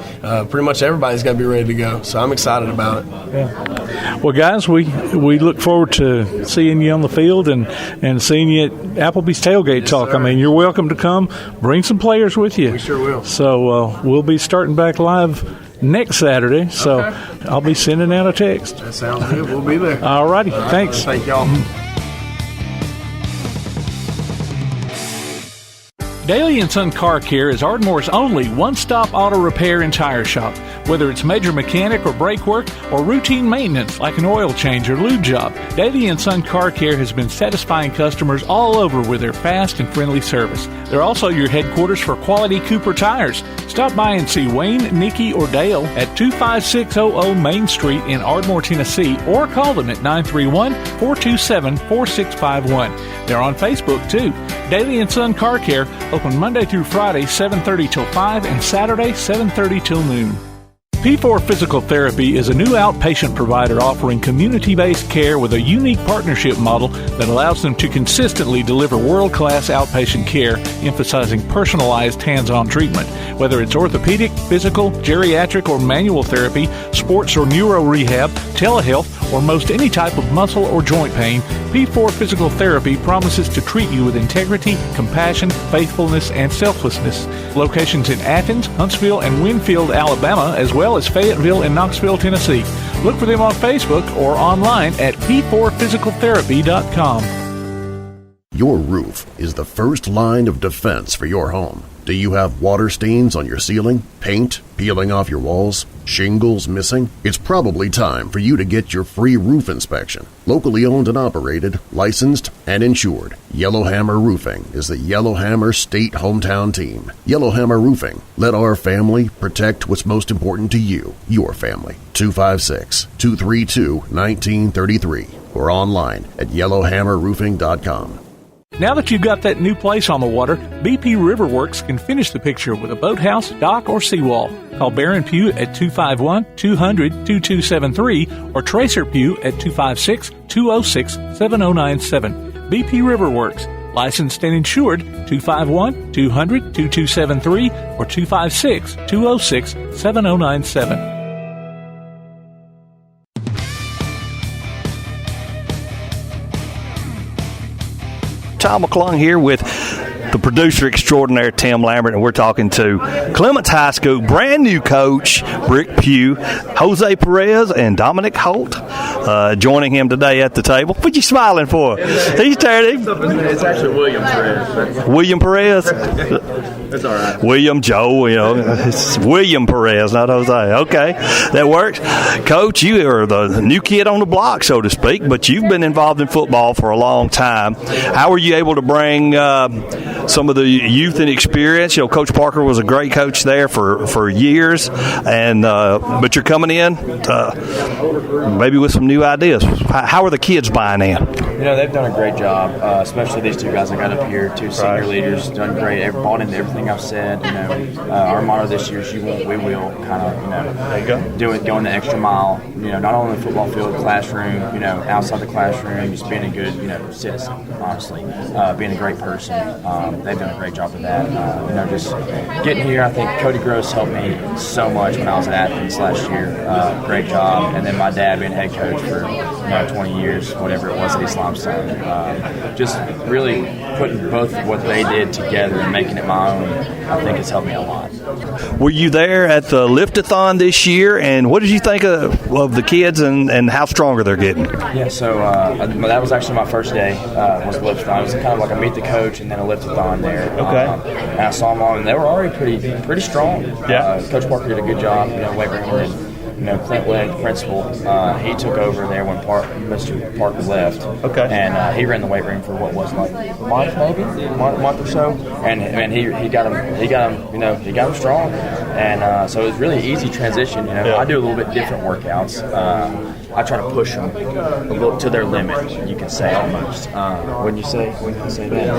pretty much everybody's got to be ready to go. So I'm excited about it. Yeah. Well, guys, we look forward to seeing you on the field and seeing you at Applebee's Tailgate Talk. Sir. I mean, you're welcome to come. Bring some players with you. We sure will. So we'll be starting back live next Saturday. So I'll be sending out a text. That sounds good. We'll be there. All righty. Thanks. Thank y'all. Daly & Son Car Care is Ardmore's only one-stop auto repair and tire shop. Whether it's major mechanic or brake work or routine maintenance like an oil change or lube job, Daly & Son Car Care has been satisfying customers all over with their fast and friendly service. They're also your headquarters for quality Cooper tires. Stop by and see Wayne, Nikki, or Dale at 25600 Main Street in Ardmore, Tennessee, or call them at 931-427-4651. They're on Facebook, too. Daly & Son Car Care, open Monday through Friday, 7:30 till 5, and Saturday, 7:30 till noon. P4 Physical Therapy is a new outpatient provider offering community-based care with a unique partnership model that allows them to consistently deliver world-class outpatient care, emphasizing personalized hands-on treatment. Whether it's orthopedic, physical, geriatric, or manual therapy, sports or neuro rehab, telehealth, or most any type of muscle or joint pain, P4 Physical Therapy promises to treat you with integrity, compassion, faithfulness, and selflessness. Locations in Athens, Huntsville, and Winfield, Alabama, as well as Fayetteville and Knoxville, Tennessee. Look for them on Facebook or online at p4physicaltherapy.com. Your roof is the first line of defense for your home. Do you have water stains on your ceiling, paint peeling off your walls, shingles missing? It's probably time for you to get your free roof inspection. Locally owned and operated, licensed, and insured, Yellowhammer Roofing is the Yellowhammer State hometown team. Yellowhammer Roofing. Let our family protect what's most important to you, your family. 256-232-1933 or online at yellowhammerroofing.com. Now that you've got that new place on the water, BP Riverworks can finish the picture with a boathouse, dock, or seawall. Call Barron Pugh at 251-200-2273 or Tracer Pugh at 256-206-7097. BP Riverworks, licensed and insured, 251-200-2273 or 256-206-7097. Tom McClung here with the producer extraordinaire, Tim Lambert, and we're talking to Clements High School brand new coach Rick Pugh, Jose Perez, and Dominic Holt joining him today at the table. What you smiling for? He's turning. It's actually William Perez. William Perez? It's all right. William, Joe, it's William Perez, not Jose. Okay, that works. Coach, you are the new kid on the block, so to speak, but you've been involved in football for a long time. How were you able to bring some of the youth and experience? Coach Parker was a great coach there for years, and but you're coming in maybe with some new ideas. How are the kids buying in? They've done a great job, especially these two guys that got up here, two senior leaders, done great. Bought into everything I've said. Our motto this year is "You won't, we will." Kind of, going the extra mile. Not only the football field, classroom, outside the classroom, just being a good, citizen. Honestly, being a great person. They've done a great job of that. Just getting here. I think Cody Gross helped me so much when I was at Athens last year. Great job. And then my dad being head coach for 20 years, whatever it was at East Limestone. Just really putting both of what they did together and making it my own, I think has helped me a lot. Were you there at the Lift-a-thon this year, and what did you think of the kids and how stronger they're getting? Yeah, so that was actually my first day, was the Lift-a-thon. It was kind of like a meet the coach and then a Lift-a-thon there. Okay. And I saw them all, and they were already pretty strong. Yeah. Coach Parker did a good job, weight room, and Clint Legg, the principal, he took over there when Mr. Parker left. Okay. And he ran the weight room for what was like a month or so, and he got him strong, and so it was really easy transition. I do a little bit different workouts. I try to push them a little to their limit. You can say almost. When you say that.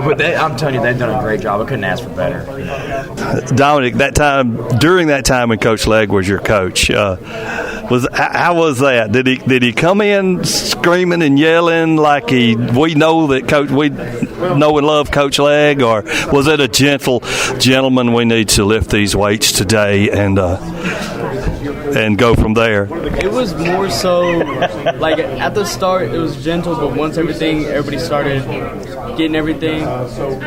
But I'm telling you, they've done a great job. I couldn't ask for better. Dominic, during that time when Coach Legg was your coach, how was that? Did he come in screaming and yelling like we know and love Coach Legg, or was it a gentleman? We need to lift these weights today and go from there? It was more so like at the start it was gentle, but once everybody started getting everything,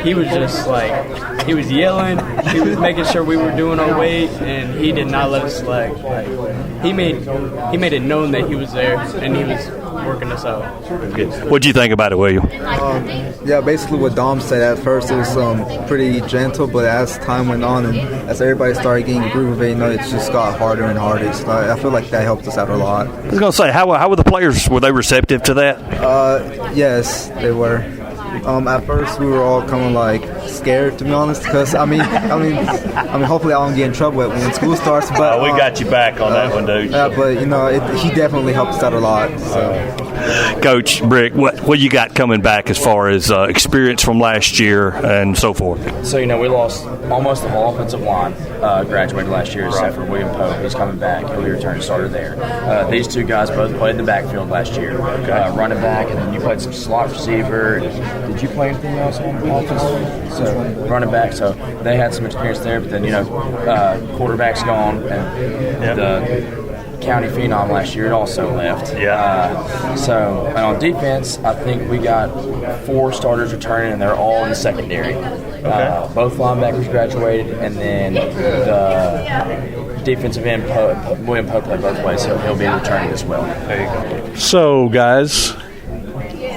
he was just like, he was yelling, he was making sure we were doing our weight, and he did not let us slack. Like, he made it known that he was there and he was working us out. What do you think about it, William? Yeah, basically what Dom said. At first it was pretty gentle, but as time went on and as everybody started getting a groove of it, it just got harder and harder. So I feel like that helped us out a lot. I was going to say, how were the players? Were they receptive to that? Yes, they were. At first we were all kind of like scared, to be honest, because I mean, hopefully I don't get in trouble when school starts. But we got you back on that one, dude. But he definitely helped us out a lot. So. Coach Brick, what you got coming back as far as experience from last year and so forth? So we lost almost the whole offensive line. Graduated last year, except for William Pope. He's coming back. He'll be returning starter there. These two guys both played in the backfield last year, running back, and then you played some slot receiver. Did you play anything else on offense? So running back. So they had some experience there, but then quarterback's gone, and the county phenom last year also left. So on defense, I think we got 4 starters returning, and they're all in the secondary. Both linebackers graduated, and then the defensive end, William Pope, played both ways, so he'll be returning as well. There you go. So, guys,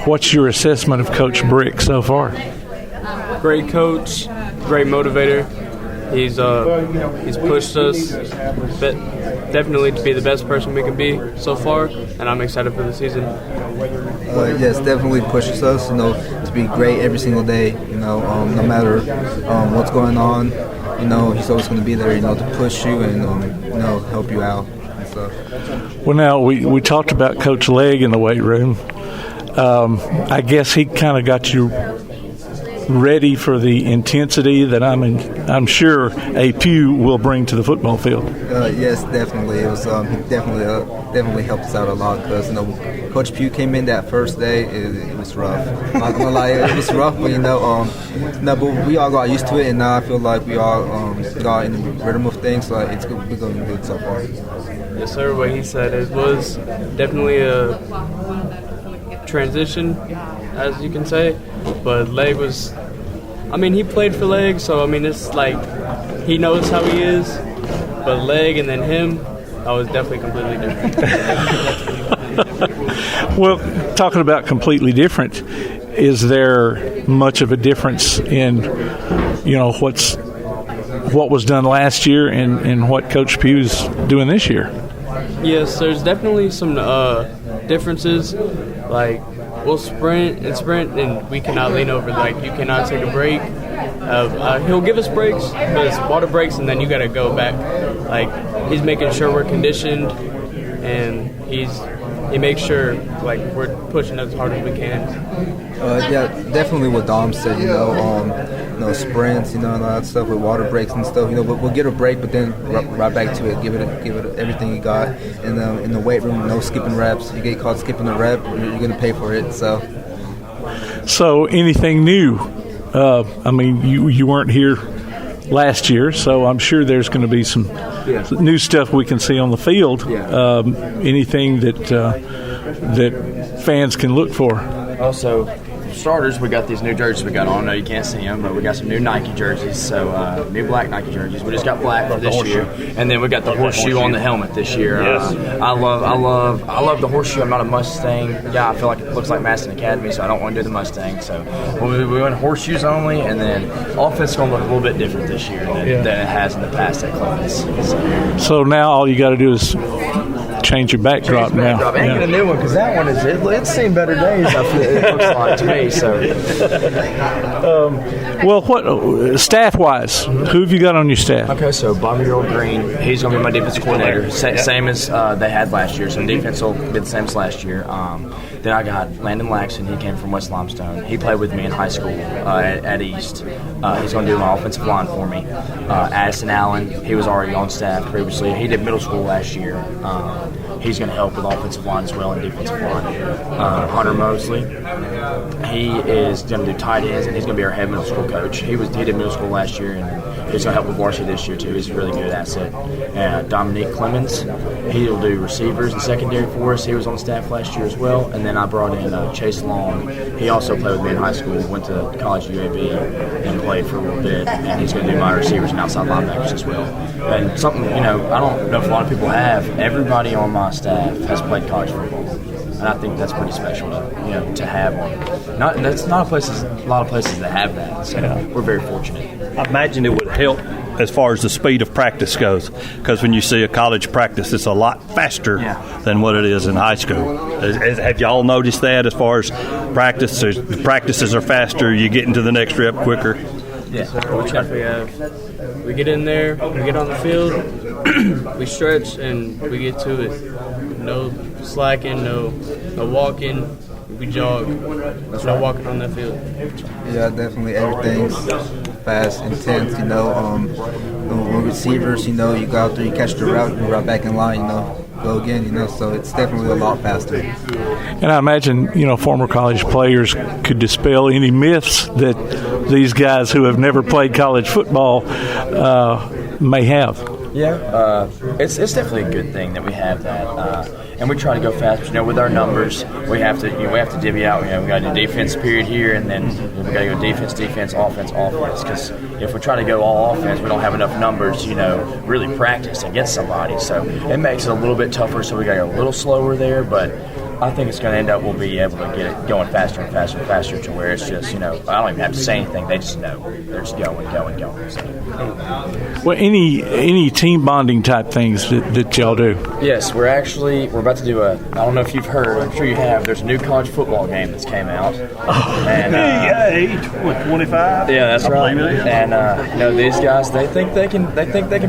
what's your assessment of Coach Brick so far? Great coach, great motivator. He's pushed us definitely to be the best person we can be so far, and I'm excited for the season. Yes, definitely pushes us, to be great every single day. No matter what's going on, he's always going to be there, to push you and help you out and stuff. Well, now we talked about Coach Legg in the weight room. I guess he kind of got you ready for the intensity that I'm sure a Pugh will bring to the football field. Yes, definitely. It was he definitely helped us out a lot because Coach Pugh came in that first day. It was rough. I'm not gonna lie, it was rough, but but we all got used to it, and now I feel like we all got in the rhythm of things. So we're going good so far. Yes, sir. What he said, it was definitely a transition, as you can say, but Legg was, he played for Legg, so it's like he knows how he is, but Legg and then him, I was definitely completely different. Well, talking about completely different, is there much of a difference in what was done last year and what Coach Pugh's doing this year? Yes, there's definitely some differences. Like, we'll sprint, and we cannot lean over. Like, you cannot take a break. He'll give us breaks, but it's water breaks, and then you got to go back. Like, he's making sure we're conditioned, and he makes sure we're pushing as hard as we can. Yeah, definitely what Dom said. Sprints, and all that stuff with water breaks and stuff. We'll get a break, but then right back to it. Give it everything you got. And in the weight room, no skipping reps. You get caught skipping a rep, you're going to pay for it. So anything new? You weren't here last year, so I'm sure there's going to be some new stuff we can see on the field. Anything that fans can look for. Also, starters, we got these new jerseys we got on. I know you can't see them, but we got some new Nike jerseys. So new black Nike jerseys. We just got black for this year, and then we got the horseshoe on the helmet this year. Yes. I love the horseshoe. I'm not a Mustang guy. I feel like it looks like Maston Academy, so I don't want to do the Mustang. So we went horseshoes only, and then offense is going to look a little bit different this year than it has in the past at Clemens. So now all you got to do is change your backdrop now. Backdrop. And get a new one because that one it's seen better days. It looks like to me. So, well, what staff-wise, who have you got on your staff? Okay, so Bobby Earl Green, he's going to be my defensive coordinator, same as they had last year. So defense will be the same as last year. Then I got Landon Laxton. He came from West Limestone. He played with me in high school at East. He's going to do my offensive line for me. Addison Allen, he was already on staff previously. He did middle school last year. He's going to help with offensive line as well and defensive line. Hunter Mosley, he is going to do tight ends, and he's going to be our head middle school coach. He did middle school last year, and he's going to help with varsity this year too. He's a really good asset. And Dominique Clemens, he'll do receivers and secondary for us. He was on staff last year as well. And then I brought in Chase Long. He also played with me in high school, went to college at UAB and played for a little bit. And he's going to do my receivers and outside linebackers as well. And something, I don't know if a lot of people have. Everybody on my staff has played college football. And I think that's pretty special to have one. That's not a lot of places that have that. So we're very fortunate. I imagine it would help as far as the speed of practice goes, because when you see a college practice, it's a lot faster than what it is in high school. Have y'all noticed that as far as practices are faster, you get into the next rep quicker? Yeah, we get in there, we get on the field, we stretch, and we get to it. No slacking, no walking. We jog. That's no walking on that field. Yeah, definitely. Everything's fast, intense. When receivers, you go out there, you catch the route, you route back in line, go again, so it's definitely a lot faster. And I imagine, former college players could dispel any myths that these guys who have never played college football may have. Yeah, it's definitely a good thing that we have that, and we try to go fast. With our numbers, we have to divvy out. We got to do defense period here, and then we got to go defense, offense. Because if we try to go all offense, we don't have enough numbers, really practice against somebody. So it makes it a little bit tougher. So we got to go a little slower there, but I think it's going to end up we'll be able to get it going faster and faster and faster to where it's just, I don't even have to say anything. They just know. They're just going. So. Well, any team bonding type things that y'all do? Yes, we're about to do I don't know if you've heard, I'm sure you have, there's a new college football game that's came out. And, 25. Yeah, that's right. And these guys, they think they can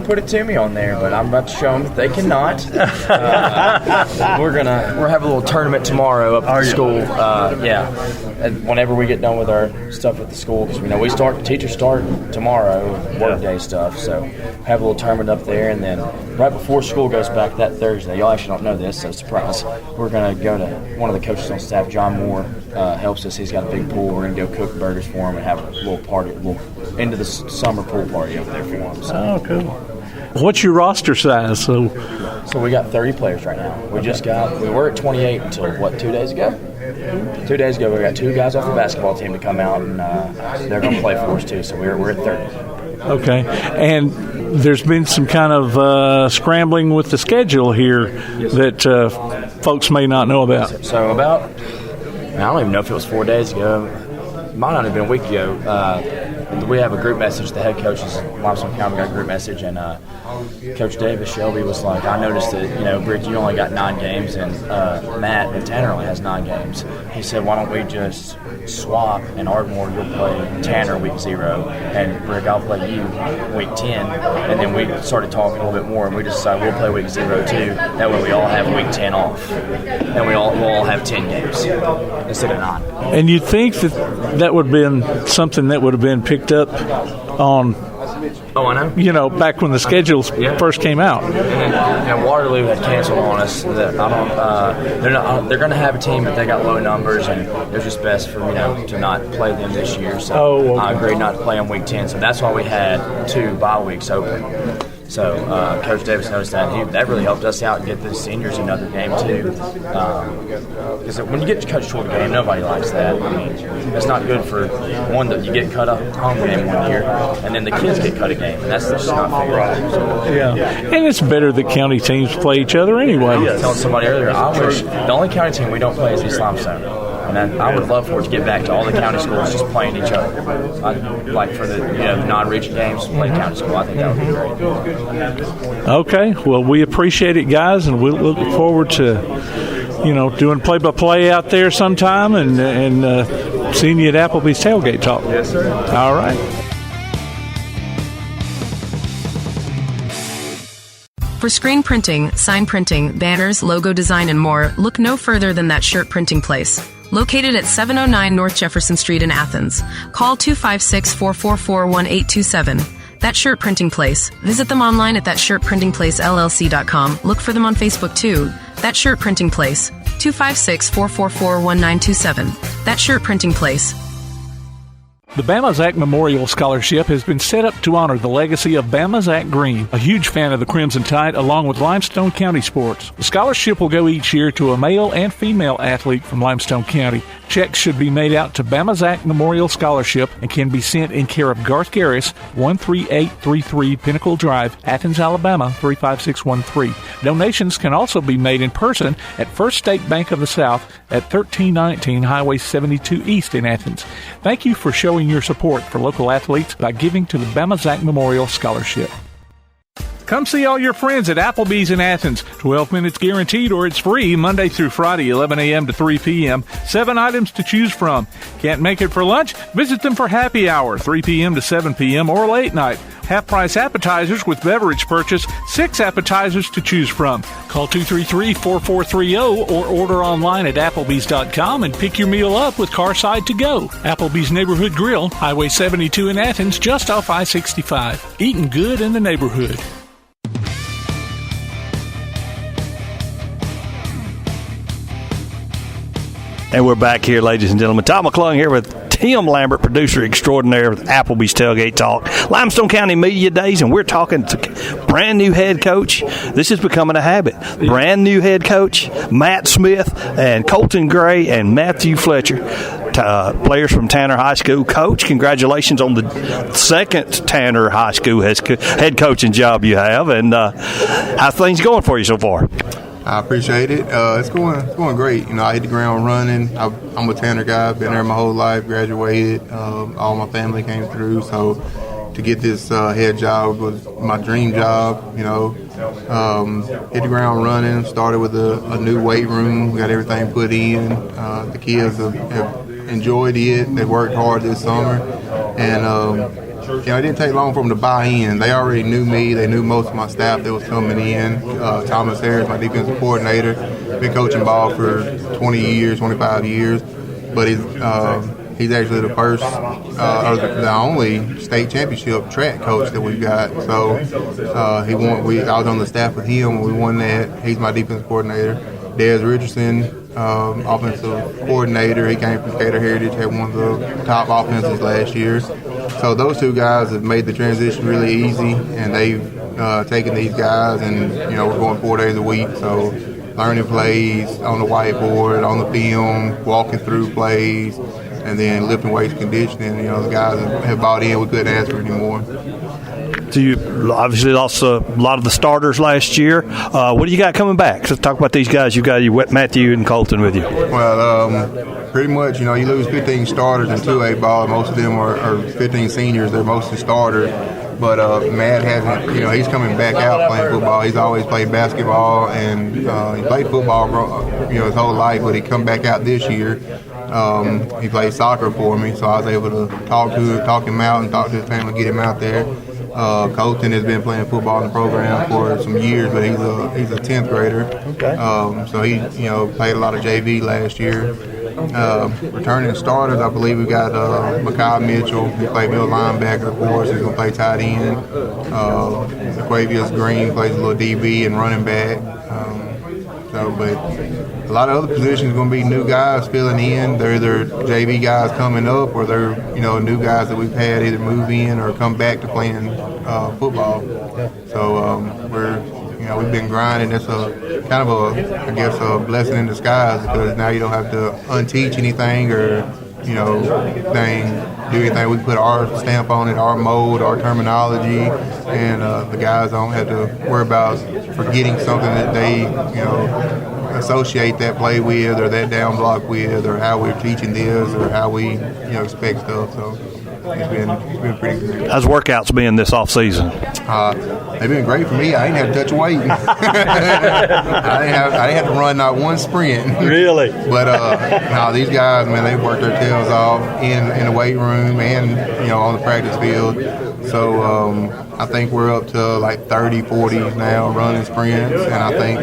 put it to me on there, but I'm about to show them that they cannot. We're have a little tournament tomorrow up at the school. And whenever we get done with our stuff at the school, because teachers start tomorrow, workday stuff. So have a little tournament up there, and then right before school goes back that Thursday, y'all actually don't know this, so surprise. We're gonna go to one of the coaches on staff, John Moore, helps us. He's got a big pool. We're gonna go cook burgers for him and have a little party, into the summer pool party over there for him. So. Oh, cool. What's your roster size? So we got 30 players right now. We were at 28 until 2 days ago? 2 days ago, we got 2 guys off the basketball team to come out, and they're going to play for us too. So we're at 30. Okay, and there's been some kind of scrambling with the schedule here that folks may not know about. So I don't even know if it was 4 days ago. It might not have been a week ago. We have a group message. The head coaches, Limestone County, got a group message, and Coach Davis Shelby was like, I noticed that, Brick, you only got 9 games, and Matt and Tanner only has 9 games. He said, why don't we just swap, and Ardmore, you'll play Tanner week 0, and Brick, I'll play you week 10. And then we started talking a little bit more, and we just decided we'll play week 0 too. That way we all have week 10 off, and we'll all have 10 games instead of 9. And you'd think that would have been something that would have been picked up on. Oh, I know. Back when the schedules first came out. And Waterloo had canceled on us. They're going to have a team, but they got low numbers, and it was just best for to not play them this year. So I agreed not to play them week 10. So that's why we had 2 bye weeks open. So Coach Davis noticed that. That really helped us out and get the seniors another game too. Because when you get coached toward a game, nobody likes that. I mean, it's not good for one that you get cut up home game one year, and then the kids get cut a game, and that's just not fair. Yeah, and it's better that county teams play each other anyway. I was telling somebody earlier, I wish the only county team we don't play is East Limestone. And I would love for it to get back to all the county schools just playing each other. I'd like for the non-region games to play county school. I think that would be great. Okay, well, we appreciate it, guys, and we'll look forward to, doing play-by-play out there sometime and seeing you at Applebee's Tailgate Talk. Yes, sir. All right. For screen printing, sign printing, banners, logo design, and more, look no further than That Shirt Printing Place. Located at 709 North Jefferson Street in Athens. Call 256-444-1827. That Shirt Printing Place. Visit them online at thatshirtprintingplacellc.com. Look for them on Facebook too. That Shirt Printing Place. 256-444-1927. That Shirt Printing Place. The Bama Zach Memorial Scholarship has been set up to honor the legacy of Bama Zach Green, a huge fan of the Crimson Tide, along with Limestone County sports. The scholarship will go each year to a male and female athlete from Limestone County. Checks should be made out to Bama Zach Memorial Scholarship and can be sent in care of Garth Garris, 13833 Pinnacle Drive, Athens, Alabama, 35613. Donations can also be made in person at First State Bank of the South at 1319 Highway 72 East in Athens. Thank you for showing your support for local athletes by giving to the Bama Zach Memorial Scholarship. Come see all your friends at Applebee's in Athens. 12 minutes guaranteed or it's free Monday through Friday, 11 a.m. to 3 p.m. 7 items to choose from. Can't make it for lunch? Visit them for happy hour, 3 p.m. to 7 p.m. or late night. Half-price appetizers with beverage purchase, 6 appetizers to choose from. Call 233-4430 or order online at Applebee's.com and pick your meal up with Carside to Go. Applebee's Neighborhood Grill, Highway 72 in Athens, just off I-65. Eating good in the neighborhood. And we're back here, ladies and gentlemen. Tom McClung here with Tim Lambert, producer extraordinaire with Applebee's Tailgate Talk. Limestone County Media Days, and we're talking to brand new head coach. This is becoming a habit. Brand new head coach, Matt Smith and Colton Gray and Matthew Fletcher, players from Tanner High School. Coach, congratulations on the second Tanner High School head coaching job you have, and how's things going for you so far? I appreciate it. It's going great. I hit the ground running. I'm a Tanner guy. I've been there my whole life. Graduated. All my family came through. So to get this head job was my dream job. Hit the ground running. Started with a new weight room. Got everything put in. The kids have enjoyed it. They worked hard this summer, and it didn't take long for them to buy in. They already knew me. They knew most of my staff that was coming in. Thomas Harris, my defensive coordinator, been coaching ball for 25 years. But he's actually the first or the only state championship track coach that we've got. So I was on the staff with him when we won that. He's my defensive coordinator. Des Richardson, offensive coordinator. He came from Gator Heritage, had one of the top offenses last year. So those two guys have made the transition really easy, and they've taken these guys, and we're going 4 days a week. So learning plays on the whiteboard, on the film, walking through plays, and then lifting weights, conditioning. The guys have bought in. We couldn't ask for any more. So you obviously lost a lot of the starters last year. What do you got coming back? So talk about these guys. You got Matthew and Colton with you. Well, pretty much, you lose 15 starters in 2A ball. Most of them are 15 seniors. They're mostly starters. But Matt hasn't, he's coming back out playing football. He's always played basketball, and he played football, his whole life. But he come back out this year. He played soccer for me, so I was able to talk him out and talk to his family, get him out there. Colton has been playing football in the program for some years, but he's a 10th grader. Okay. So he played a lot of JV last year. Returning starters, I believe we got Makai Mitchell. He played middle linebacker for us. He's going to play tight end. Aquavius Green plays a little DB and running back. But a lot of other positions are going to be new guys filling in. They're either JV guys coming up, or they're new guys that we've had either move in or come back to playing football. So we've been grinding. It's a kind of a blessing in disguise, because now you don't have to unteach anything or do anything. We put our stamp on it, our mode, our terminology, and the guys don't have to worry about forgetting something that they associate that play with, or that down block with, or how we're teaching this, or how we expect stuff. So it's been pretty good. How's workouts been this off season? They've been great for me. I ain't had to touch a weight. I didn't have to run not one sprint. Really? But these guys, man, they worked their tails off in the weight room and on the practice field. So I think we're up to like 30, 40s now running sprints, and I think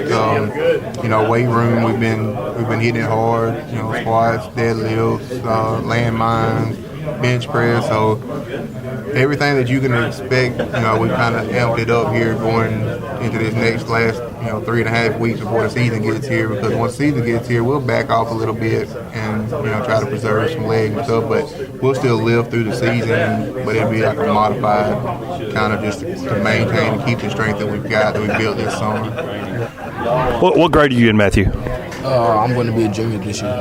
weight room we've been hitting it hard. Squats, deadlifts, landmines, bench press. So everything that you can expect, we kind of amped it up here going into this last 3.5 weeks before the season gets here, because once the season gets here, we'll back off a little bit and try to preserve some leg and stuff, but we'll still live through the season, but it'll be like a modified kind of just to maintain and keep the strength that we've got, that we built this summer. What grade are you in, Matthew? I'm going to be a junior this year.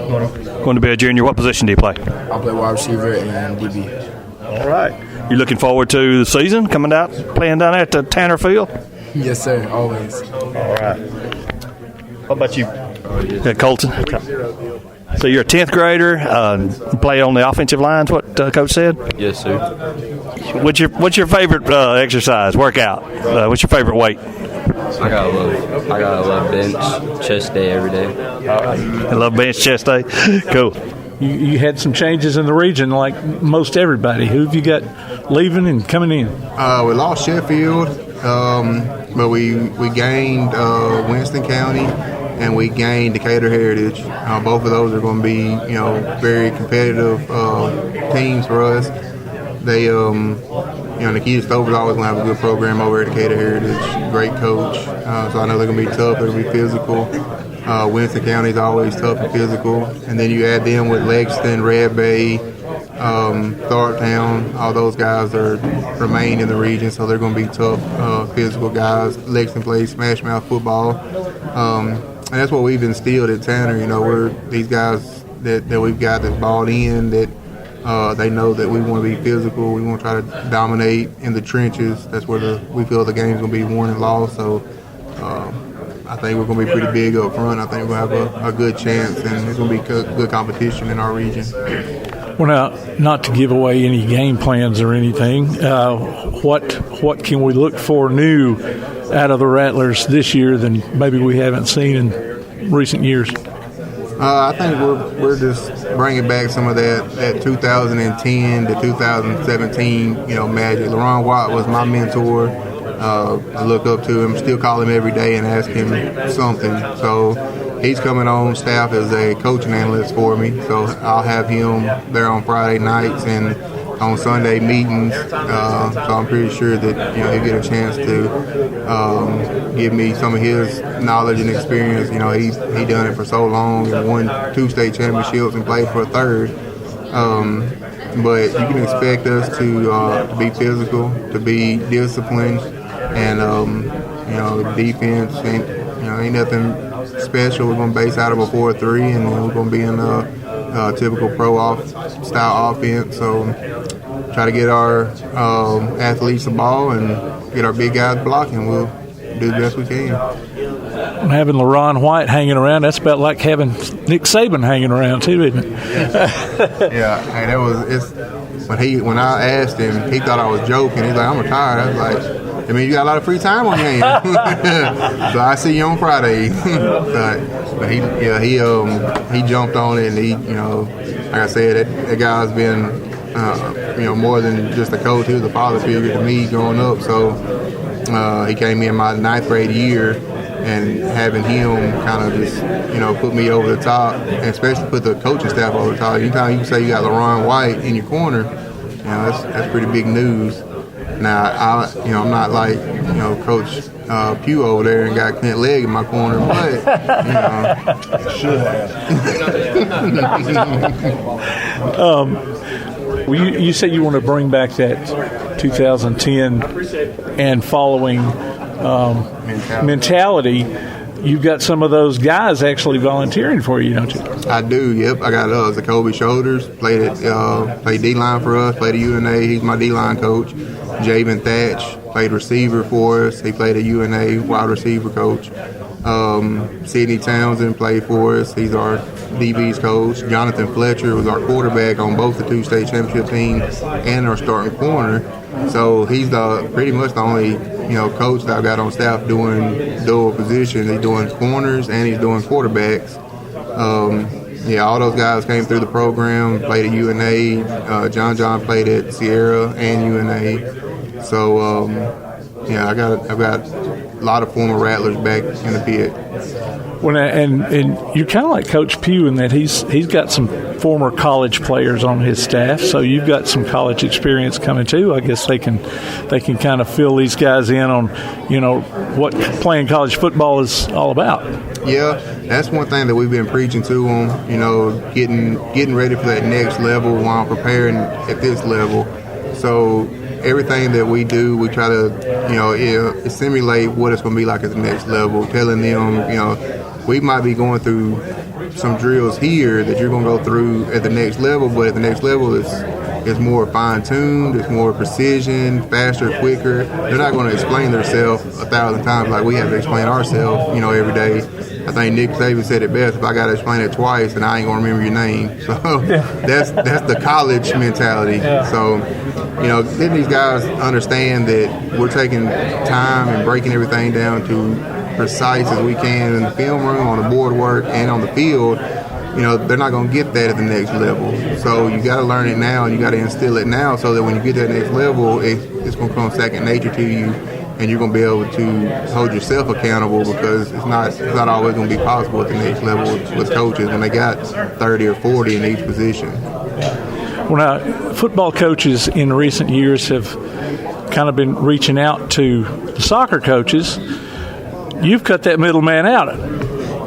Going to be a junior. What position do you play? I play wide receiver and DB. All right. You looking forward to the season, coming out, playing down at the Tanner Field? Yes, sir, always. All right. What about you? Colton? So you're a 10th grader, play on the offensive lines, what Coach said? Yes, sir. What's your favorite exercise, workout? What's your favorite weight? I gotta love bench, chest day every day. I love bench, chest day. Cool. You had some changes in the region like most everybody. Who have you got leaving and coming in? We lost Sheffield, but we gained Winston County, and we gained Decatur Heritage. Both of those are going to be very competitive teams for us. They Nikita Stover's always going to have a good program over at Decatur Heritage. Great coach, so I know they're going to be tough. They're going to be physical. Winston County is always tough and physical, and then you add them with Lexington, Red Bay, Tharptown. All those guys remain in the region, so they're going to be tough, physical guys. Lexington plays smash mouth football, and that's what we've instilled at Tanner. We're these guys that we've got that's bought in, that they know that we want to be physical. We want to try to dominate in the trenches. That's where we feel the game's going to be won and lost. So I think we're going to be pretty big up front. I think we're going to have a good chance, and it's going to be good competition in our region. Well, now, not to give away any game plans or anything, what can we look for new out of the Rattlers this year than maybe we haven't seen in recent years? I think we're just bringing back some of that 2010 to 2017, magic. LaRon Watt was my mentor. I look up to him, still call him every day and ask him something. So he's coming on staff as a coaching analyst for me. So I'll have him there on Friday nights and on Sunday meetings. So I'm pretty sure that he'll get a chance to give me some of his knowledge and experience. He done it for so long and won 2 state championships and played for a 3rd. But you can expect us to be physical, to be disciplined, and the defense ain't nothing special. We're going to base out of a 4-3, and we're going to be in a typical pro-style offense. So try to get our athletes the ball and get our big guys blocking. We'll do the best we can. Having LaRon White hanging around, that's about like having Nick Saban hanging around too, isn't it? Yeah. Hey, that was when I asked him, he thought I was joking. He's like, "I'm retired." I was like, I mean, you got a lot of free time on your hands. So I see you on Friday. but he jumped on it, and he, like I said, that guy's been, more than just a coach. He was a father figure to me growing up. So he came in my 9th grade year, and having him kind of just, put me over the top, and especially put the coaching staff over the top. Anytime you can say you got LaRon White in your corner, that's pretty big news. Now, I'm not like, Coach Pugh over there and got Clint Legg in my corner, but, should have. You said you want to bring back that 2010 and following mentality. You've got some of those guys actually volunteering for you, don't you? I do, yep. I got Zacoby Shoulders, played D-line for us, played at UNA. He's my D-line coach. Javen Thatch played receiver for us. He played at UNA, wide receiver coach. Sidney Townsend played for us. He's our DB's coach. Jonathan Fletcher was our quarterback on both the two state championship teams and our starting corner. So he's pretty much the only coach that I've got on staff doing dual positions. He's doing corners and he's doing quarterbacks. All those guys came through the program, played at UNA. John played at Sierra and UNA. So I've got a lot of former Rattlers back in the pit. Well, and you're kind of like Coach Pugh in that he's got some former college players on his staff, so you've got some college experience coming too. I guess they can kind of fill these guys in on what playing college football is all about. Yeah, that's one thing that we've been preaching to them. Getting ready for that next level while preparing at this level. So everything that we do, we try to simulate what it's going to be like at the next level. Telling them, we might be going through some drills here that you're going to go through at the next level, but at the next level it's more fine-tuned, it's more precision, faster, quicker. They're not going to explain themselves 1,000 times like we have to explain ourselves, every day. I think Nick Saban said it best: if I got to explain it twice, then I ain't going to remember your name. So that's the college mentality. Yeah. So, letting these guys understand that we're taking time and breaking everything down to precise as we can in the film room, on the board work, and on the field. They're not going to get that at the next level. So you got to learn it now, and you got to instill it now, so that when you get to that next level, it's going to come second nature to you, and you're going to be able to hold yourself accountable, because it's not always going to be possible at the next level with coaches when they got 30 or 40 in each position. Well, now, football coaches in recent years have kind of been reaching out to the soccer coaches. You've cut that middleman out.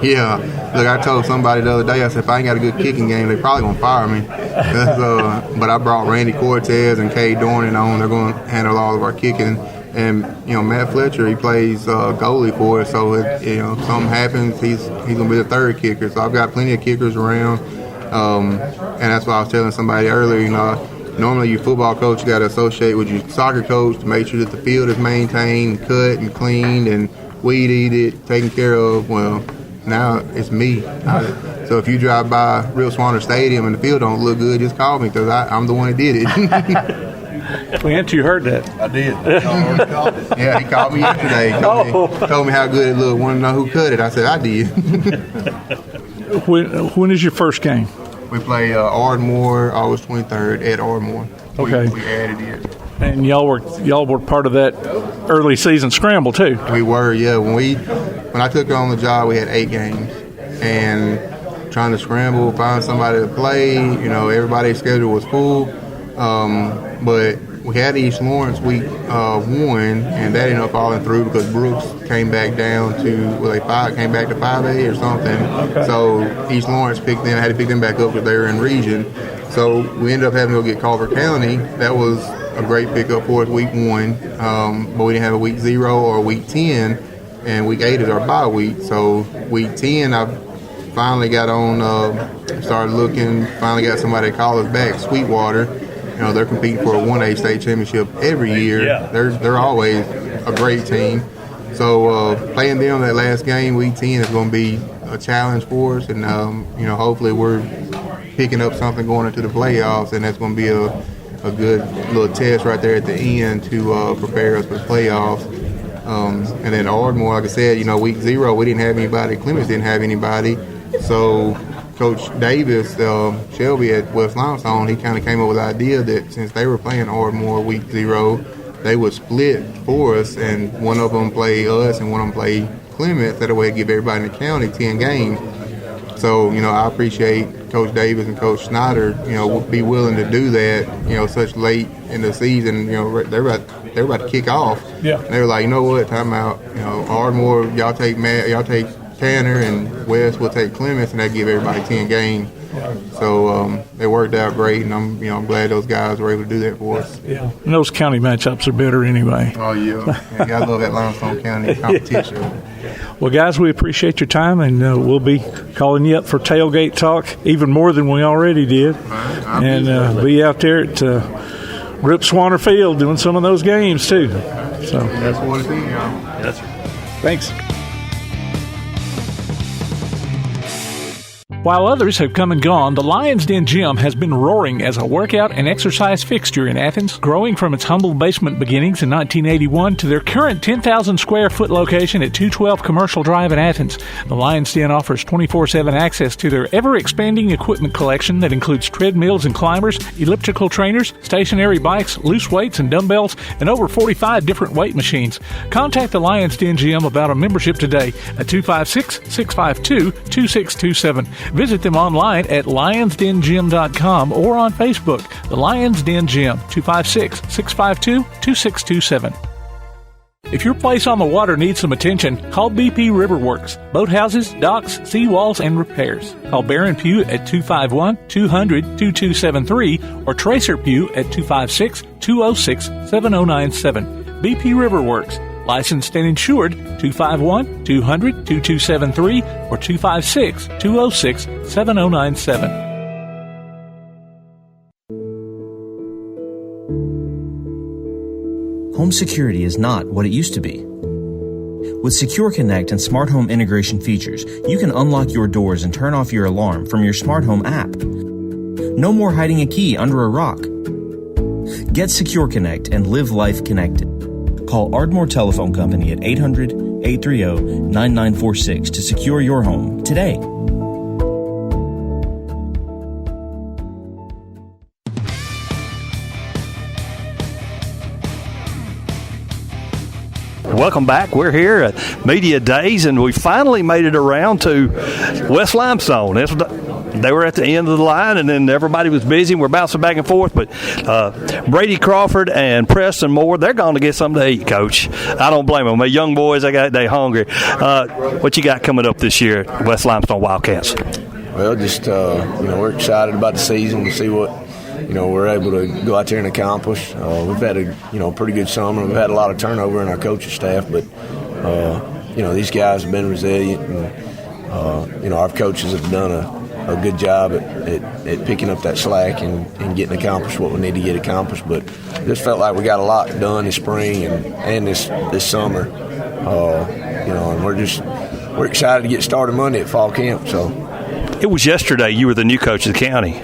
Yeah. Look, I told somebody the other day, I said, if I ain't got a good kicking game, they probably going to fire me. But I brought Randy Cortez and Kay Dornan on. They're going to handle all of our kicking. And, Matt Fletcher, he plays goalie for us. So, if something happens, he's going to be the third kicker. So I've got plenty of kickers around. And that's why I was telling somebody earlier, normally your football coach, you got to associate with your soccer coach to make sure that the field is maintained, cut and cleaned, and weed eated, taken care of. Well, now it's me. So if you drive by Real Swanner Stadium and the field don't look good, just call me, because I'm the one that did it. Clint, you heard that. I did. Yeah, he called me yesterday. Told me how good it looked. Wanted to know who cut it. I said, I did. When is your first game? We play Ardmore August 23rd at Ardmore. Okay. We added it. And y'all were part of that early season scramble too. We were, yeah. When I took on the job, we had 8 games, and trying to scramble, find somebody to play. Everybody's schedule was full, but we had East Lawrence week 1, and that ended up falling through because Brooks came back down to came back to 5A or something. Okay. So East Lawrence had to pick them back up because they were in region. So we ended up having to go get Culver County. That was a great pickup for us week 1, but we didn't have a week 0 or week 10, and week 8 is our bye week. So week 10, I finally got on, started looking, finally got somebody to call us back, Sweetwater. They're competing for a 1A state championship every year. Yeah. They're always a great team. So playing them that last game, week 10, is going to be a challenge for us, and hopefully we're picking up something going into the playoffs, and that's going to be a good little test right there at the end to prepare us for the playoffs. And then Ardmore, like I said, week 0, we didn't have anybody. Clemens didn't have anybody. So Coach Davis, Shelby at West Limestone, he kind of came up with the idea that since they were playing Ardmore week 0, they would split for us, and one of them play us and one of them play Clemens. That way give everybody in the county 10 games. So, I appreciate Coach Davis and Coach Snyder, be willing to do that, such late in the season. They're about to kick off. Yeah. And they were like, you know what, time out. Ardmore, y'all take Tanner, and West will take Clemens, and that give everybody 10 games. Yeah. So it worked out great, and I'm glad those guys were able to do that for us. Yeah. And those county matchups are better anyway. Oh yeah, I love that Limestone County competition. Yeah. Well, guys, we appreciate your time, and we'll be calling you up for Tailgate Talk even more than we already did, and be out there at Rip Swanner Field doing some of those games too. So that's what it is, y'all. Yes. Thanks. While others have come and gone, the Lions Den Gym has been roaring as a workout and exercise fixture in Athens, growing from its humble basement beginnings in 1981 to their current 10,000 square foot location at 212 Commercial Drive in Athens. The Lions Den offers 24/7 access to their ever-expanding equipment collection that includes treadmills and climbers, elliptical trainers, stationary bikes, loose weights and dumbbells, and over 45 different weight machines. Contact the Lions Den Gym about a membership today at 256-652-2627. Visit them online at lionsdengym.com or on Facebook. The Lions Den Gym, 256-652-2627. If your place on the water needs some attention, call BP Riverworks. Boathouses, docks, seawalls, and repairs. Call Baron Pugh at 251-200-2273 or Tracer Pugh at 256-206-7097. BP Riverworks. Licensed and insured, 251-200-2273 or 256-206-7097. Home security is not what it used to be. With Secure Connect and smart home integration features, you can unlock your doors and turn off your alarm from your smart home app. No more hiding a key under a rock. Get Secure Connect and live life connected. Call Ardmore Telephone Company at 800-830-9946 to secure your home today. Welcome back. We're here at Media Days, and we finally made it around to West Limestone. They were at the end of the line, and then everybody was busy. We're bouncing back and forth, but Brady Crawford and Preston Moore, they're going to get something to eat, Coach. I don't blame them. They're young boys. They hungry. What you got coming up this year at West Limestone Wildcats? Well, just, we're excited about the season to see what, we're able to go out there and accomplish. We've had a, pretty good summer. We've had a lot of turnover in our coaching staff, but, these guys have been resilient, and, our coaches have done a good job at picking up that slack and getting accomplished what we need to get accomplished. But just felt like we got a lot done this spring and this summer, and we're excited to get started Monday at fall camp. So it was yesterday you were the new coach of the county.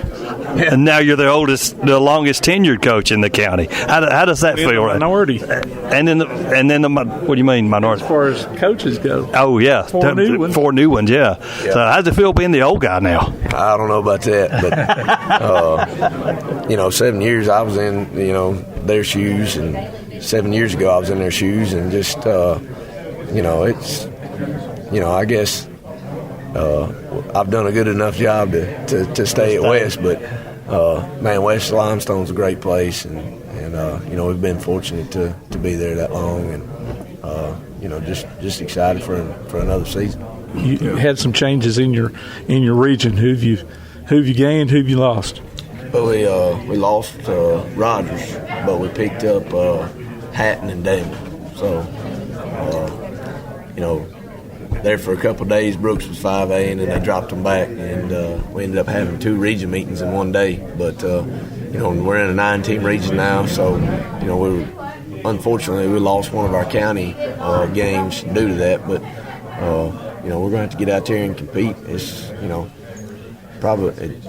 Yeah. And now you're the longest tenured coach in the county. How does that feel? Minority. And then what do you mean minority? As far as coaches go. Oh yeah, 4 new ones. Yeah. So how does it feel being the old guy now? I don't know about that, but 7 years I was in their shoes, and 7 years ago I was in their shoes, and just it's I guess. I've done a good enough job to stay at West, but West Limestone's a great place, and we've been fortunate to be there that long, and just excited for another season. You had some changes in your region. Who've you gained? Who've you lost? Well, we lost Rogers, but we picked up Hatton and Damon. So there for a couple of days, Brooks was 5A, and then they dropped them back, and we ended up having 2 region meetings in one day. But we're in a 9-team region now, so unfortunately we lost one of our county games due to that. But we're going to have to get out there and compete. It's probably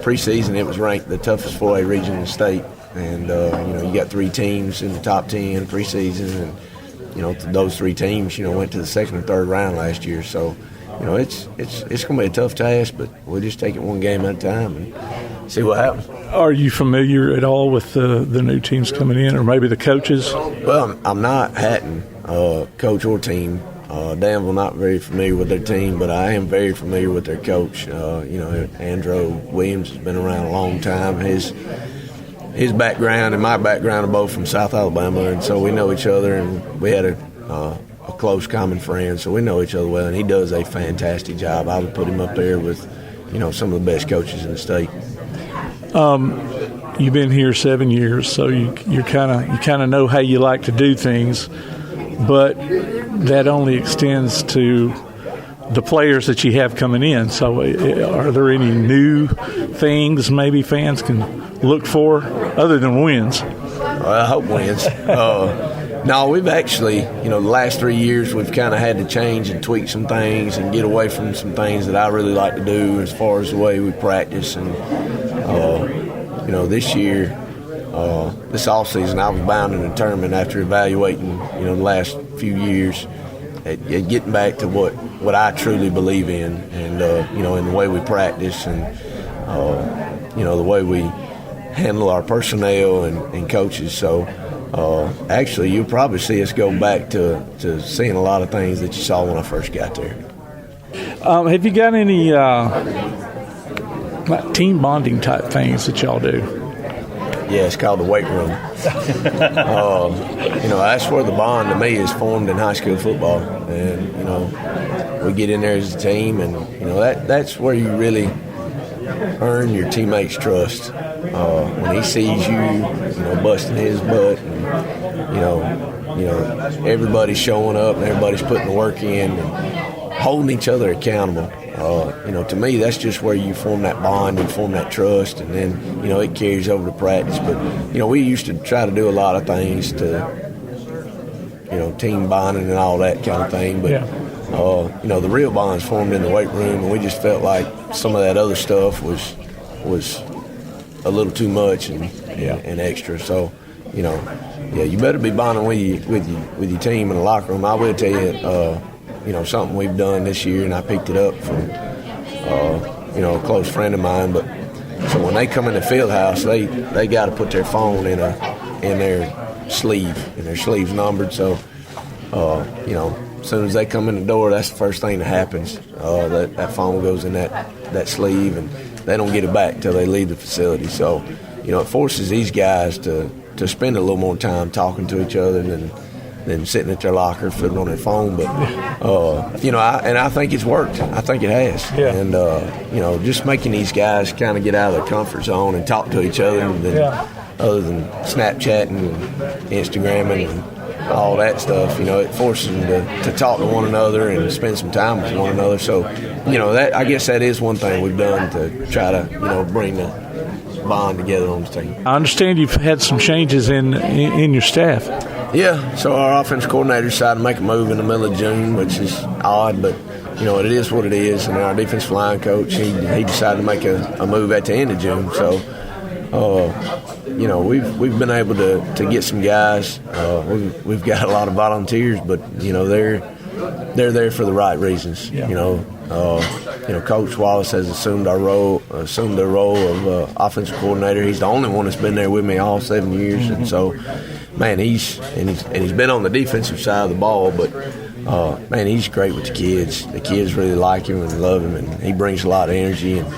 preseason it was ranked the toughest 4A region in the state, and you got 3 teams in the top 10 preseason, and those 3 teams, went to the second or third round last year. So, it's going to be a tough task, but we'll just take it one game at a time and see what happens. Are you familiar at all with the new teams coming in, or maybe the coaches? Well, I'm not Hatton, coach or team. Danville, not very familiar with their team, but I am very familiar with their coach. Andrew Williams has been around a long time. His background and my background are both from South Alabama, and so we know each other, and we had a close common friend, so we know each other well, and he does a fantastic job. I would put him up there with, some of the best coaches in the state. You've been here 7 years, so you kind of know how you like to do things, but that only extends to the players that you have coming in. So are there any new things maybe fans can look for other than wins? Well, I hope wins. No, we've actually, the last 3 years we've kind of had to change and tweak some things and get away from some things that I really like to do as far as the way we practice. And, this year, this offseason, I was bound and determined after evaluating, the last few years at getting back to what I truly believe in and, in the way we practice and, the way we handle our personnel and coaches. So, actually, you'll probably see us go back to seeing a lot of things that you saw when I first got there. Have you got any team bonding type things that y'all do? Yeah, it's called the weight room. That's where the bond to me is formed in high school football. And, we get in there as a team, and, that's where you really earn your teammates' trust. When he sees you, busting his butt, and, everybody's showing up and everybody's putting the work in and holding each other accountable. To me, that's just where you form that bond, you form that trust, and then, it carries over to practice. But, we used to try to do a lot of things to, team bonding and all that kind of thing. But, the real bonds formed in the weight room, and we just felt like some of that other stuff was a little too much and extra. So, you better be bonding with your team in the locker room. I will tell you, something we've done this year, and I picked it up from, a close friend of mine. But so when they come in the field house, they got to put their phone in their sleeve, and their sleeve's numbered. So, as soon as they come in the door, that's the first thing that happens. That phone goes in that sleeve, and they don't get it back until they leave the facility. So, it forces these guys to spend a little more time talking to each other than sitting at their locker, fiddling on their phone. But, I think it's worked. I think it has. Yeah. And, just making these guys kind of get out of their comfort zone and talk to each other other than Snapchatting and Instagramming and all that stuff, it forces them to talk to one another and spend some time with one another. So, that I guess that is one thing we've done to try to, bring the bond together on the team. I understand you've had some changes in your staff. Yeah, so our offense coordinator decided to make a move in the middle of June, which is odd, but, it is what it is. And our defensive line coach, he decided to make a move at the end of June. So, we've been able to get some guys. We've got a lot of volunteers, but they're there for the right reasons. Yeah. Coach Wallace has assumed the role of offensive coordinator. He's the only one that's been there with me all 7 years, mm-hmm. And so, man, he's been on the defensive side of the ball, but man, he's great with the kids. The kids really like him and love him, and he brings a lot of energy. And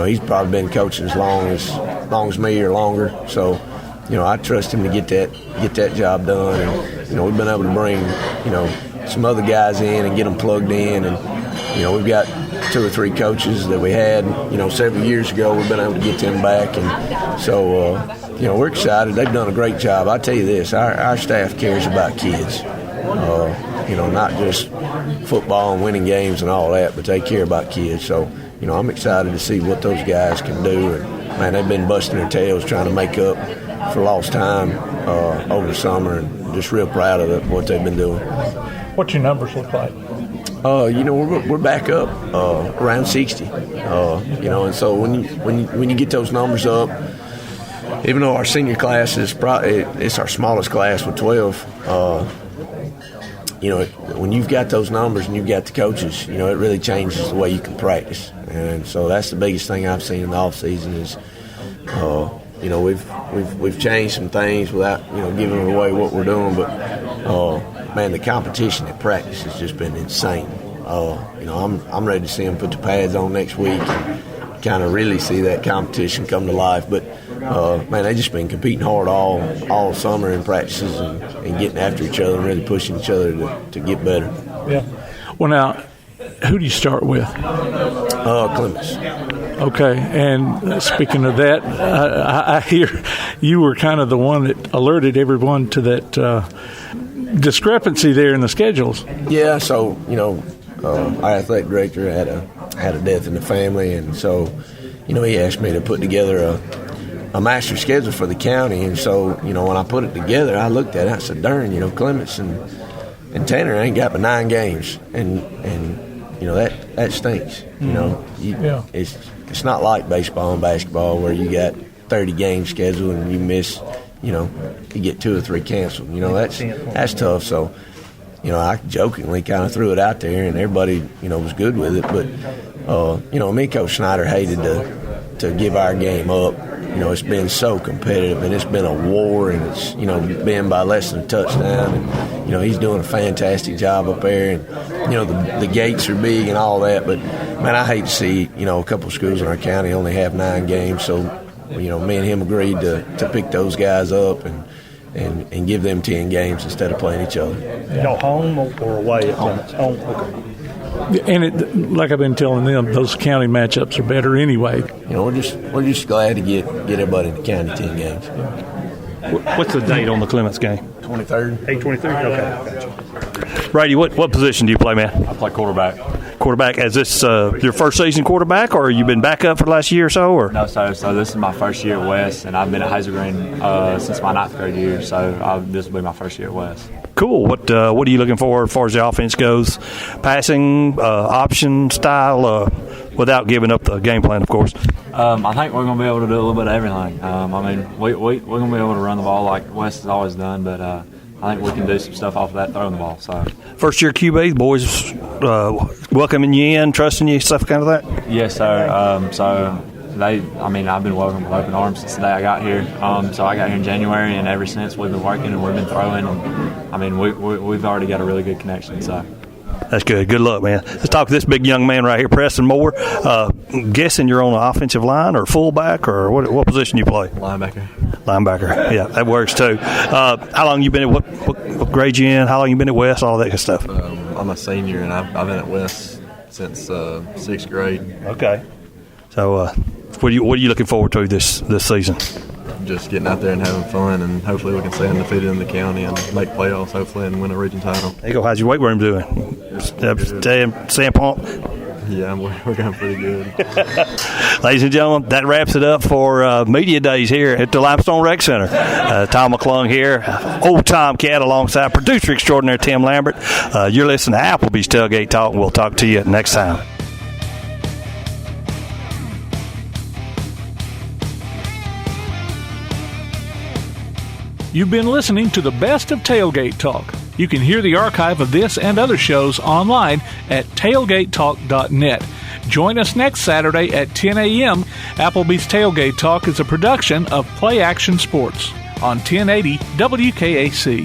he's probably been coaching as long as me or longer. So, I trust him to get that job done. And we've been able to bring some other guys in and get them plugged in. And we've got 2 or 3 coaches that we had several years ago. We've been able to get them back, and so we're excited. They've done a great job. I tell you this, our staff cares about kids. Not just football and winning games and all that, but they care about kids. So, I'm excited to see what those guys can do. And, man, they've been busting their tails trying to make up for lost time over the summer, and just real proud of what they've been doing. What's your numbers look like? We're back up around 60. And so when you get those numbers up, even though our senior class it's our smallest class with 12, when you've got those numbers and you've got the coaches, it really changes the way you can practice. And so that's the biggest thing I've seen in the off season is, we've changed some things without giving away what we're doing. But man, the competition at practice has just been insane. I'm ready to see them put the pads on next week and kind of really see that competition come to life. But man, they've just been competing hard all summer in practices and getting after each other and really pushing each other to get better. Yeah. Well, now, who do you start with? Clemens. Okay, and speaking of that, I hear you were kind of the one that alerted everyone to that discrepancy there in the schedules. Yeah, so our athletic director had a death in the family, and so he asked me to put together a master schedule for the county, and so when I put it together, I looked at it. I said, "Darn, Clements and Tanner ain't got but 9 games, and that stinks. It's not like baseball and basketball where you got 30 games scheduled and you miss, you get 2 or 3 canceled. That's tough. So, I jokingly kind of threw it out there, and everybody, was good with it. But, me and Coach Snyder hated to give our game up. It's been so competitive, and it's been a war, and it's, been by less than a touchdown. And, he's doing a fantastic job up there, and, the gates are big and all that. But, man, I hate to see, a couple of schools in our county only have 9 games. So, me and him agreed to pick those guys up and give them 10 games instead of playing each other. Home or away? Home. Okay. And like I've been telling them, those county matchups are better anyway. We're just glad to get everybody in the county 10 games. What's the date on the Clements game? 23rd. 23rd. Okay. Brady, what position do you play, man? I play quarterback. Quarterback. Is this your first season quarterback, or you been back up for the last year or so? Or no, so this is my first year at West, and I've been at Hazel Green since my 9th grade year. So this will be my first year at West. Cool. What are you looking for as far as the offense goes? Passing, option style, without giving up the game plan, of course. I think we're going to be able to do a little bit of everything. We're going to be able to run the ball like West has always done, but I think we can do some stuff off of that throwing the ball. So, first year QB, the boys welcoming you in, trusting you, stuff kind of that. Yes, sir. I've been welcomed with open arms since the day I got here. So I got here in January, and ever since we've been working and we've been throwing. And we've already got a really good connection. So. That's good. Good luck, man. Let's talk to this big young man right here, Preston Moore. Guessing you're on the offensive line or fullback, or what position you play? Linebacker. Yeah, that works too. How long you been at what grade you in? How long you been at West? All that good stuff. I'm a senior, and I've been at West since 6th grade. Okay. So, what are you looking forward to this season? Just getting out there and having fun, and hopefully we can stay undefeated in the county and make playoffs, hopefully, and win a region title. There you go. How's your weight room doing? Staying pumped? Yeah, we're going pretty good. Ladies and gentlemen, that wraps it up for Media Days here at the Limestone Rec Center. Tom McClung here, old Tomcat, alongside producer extraordinaire Tim Lambert. You're listening to Applebee's Tailgate Talk, and we'll talk to you next time. You've been listening to the best of Tailgate Talk. You can hear the archive of this and other shows online at tailgatetalk.net. Join us next Saturday at 10 a.m. Applebee's Tailgate Talk is a production of Play Action Sports on 1080 WKAC.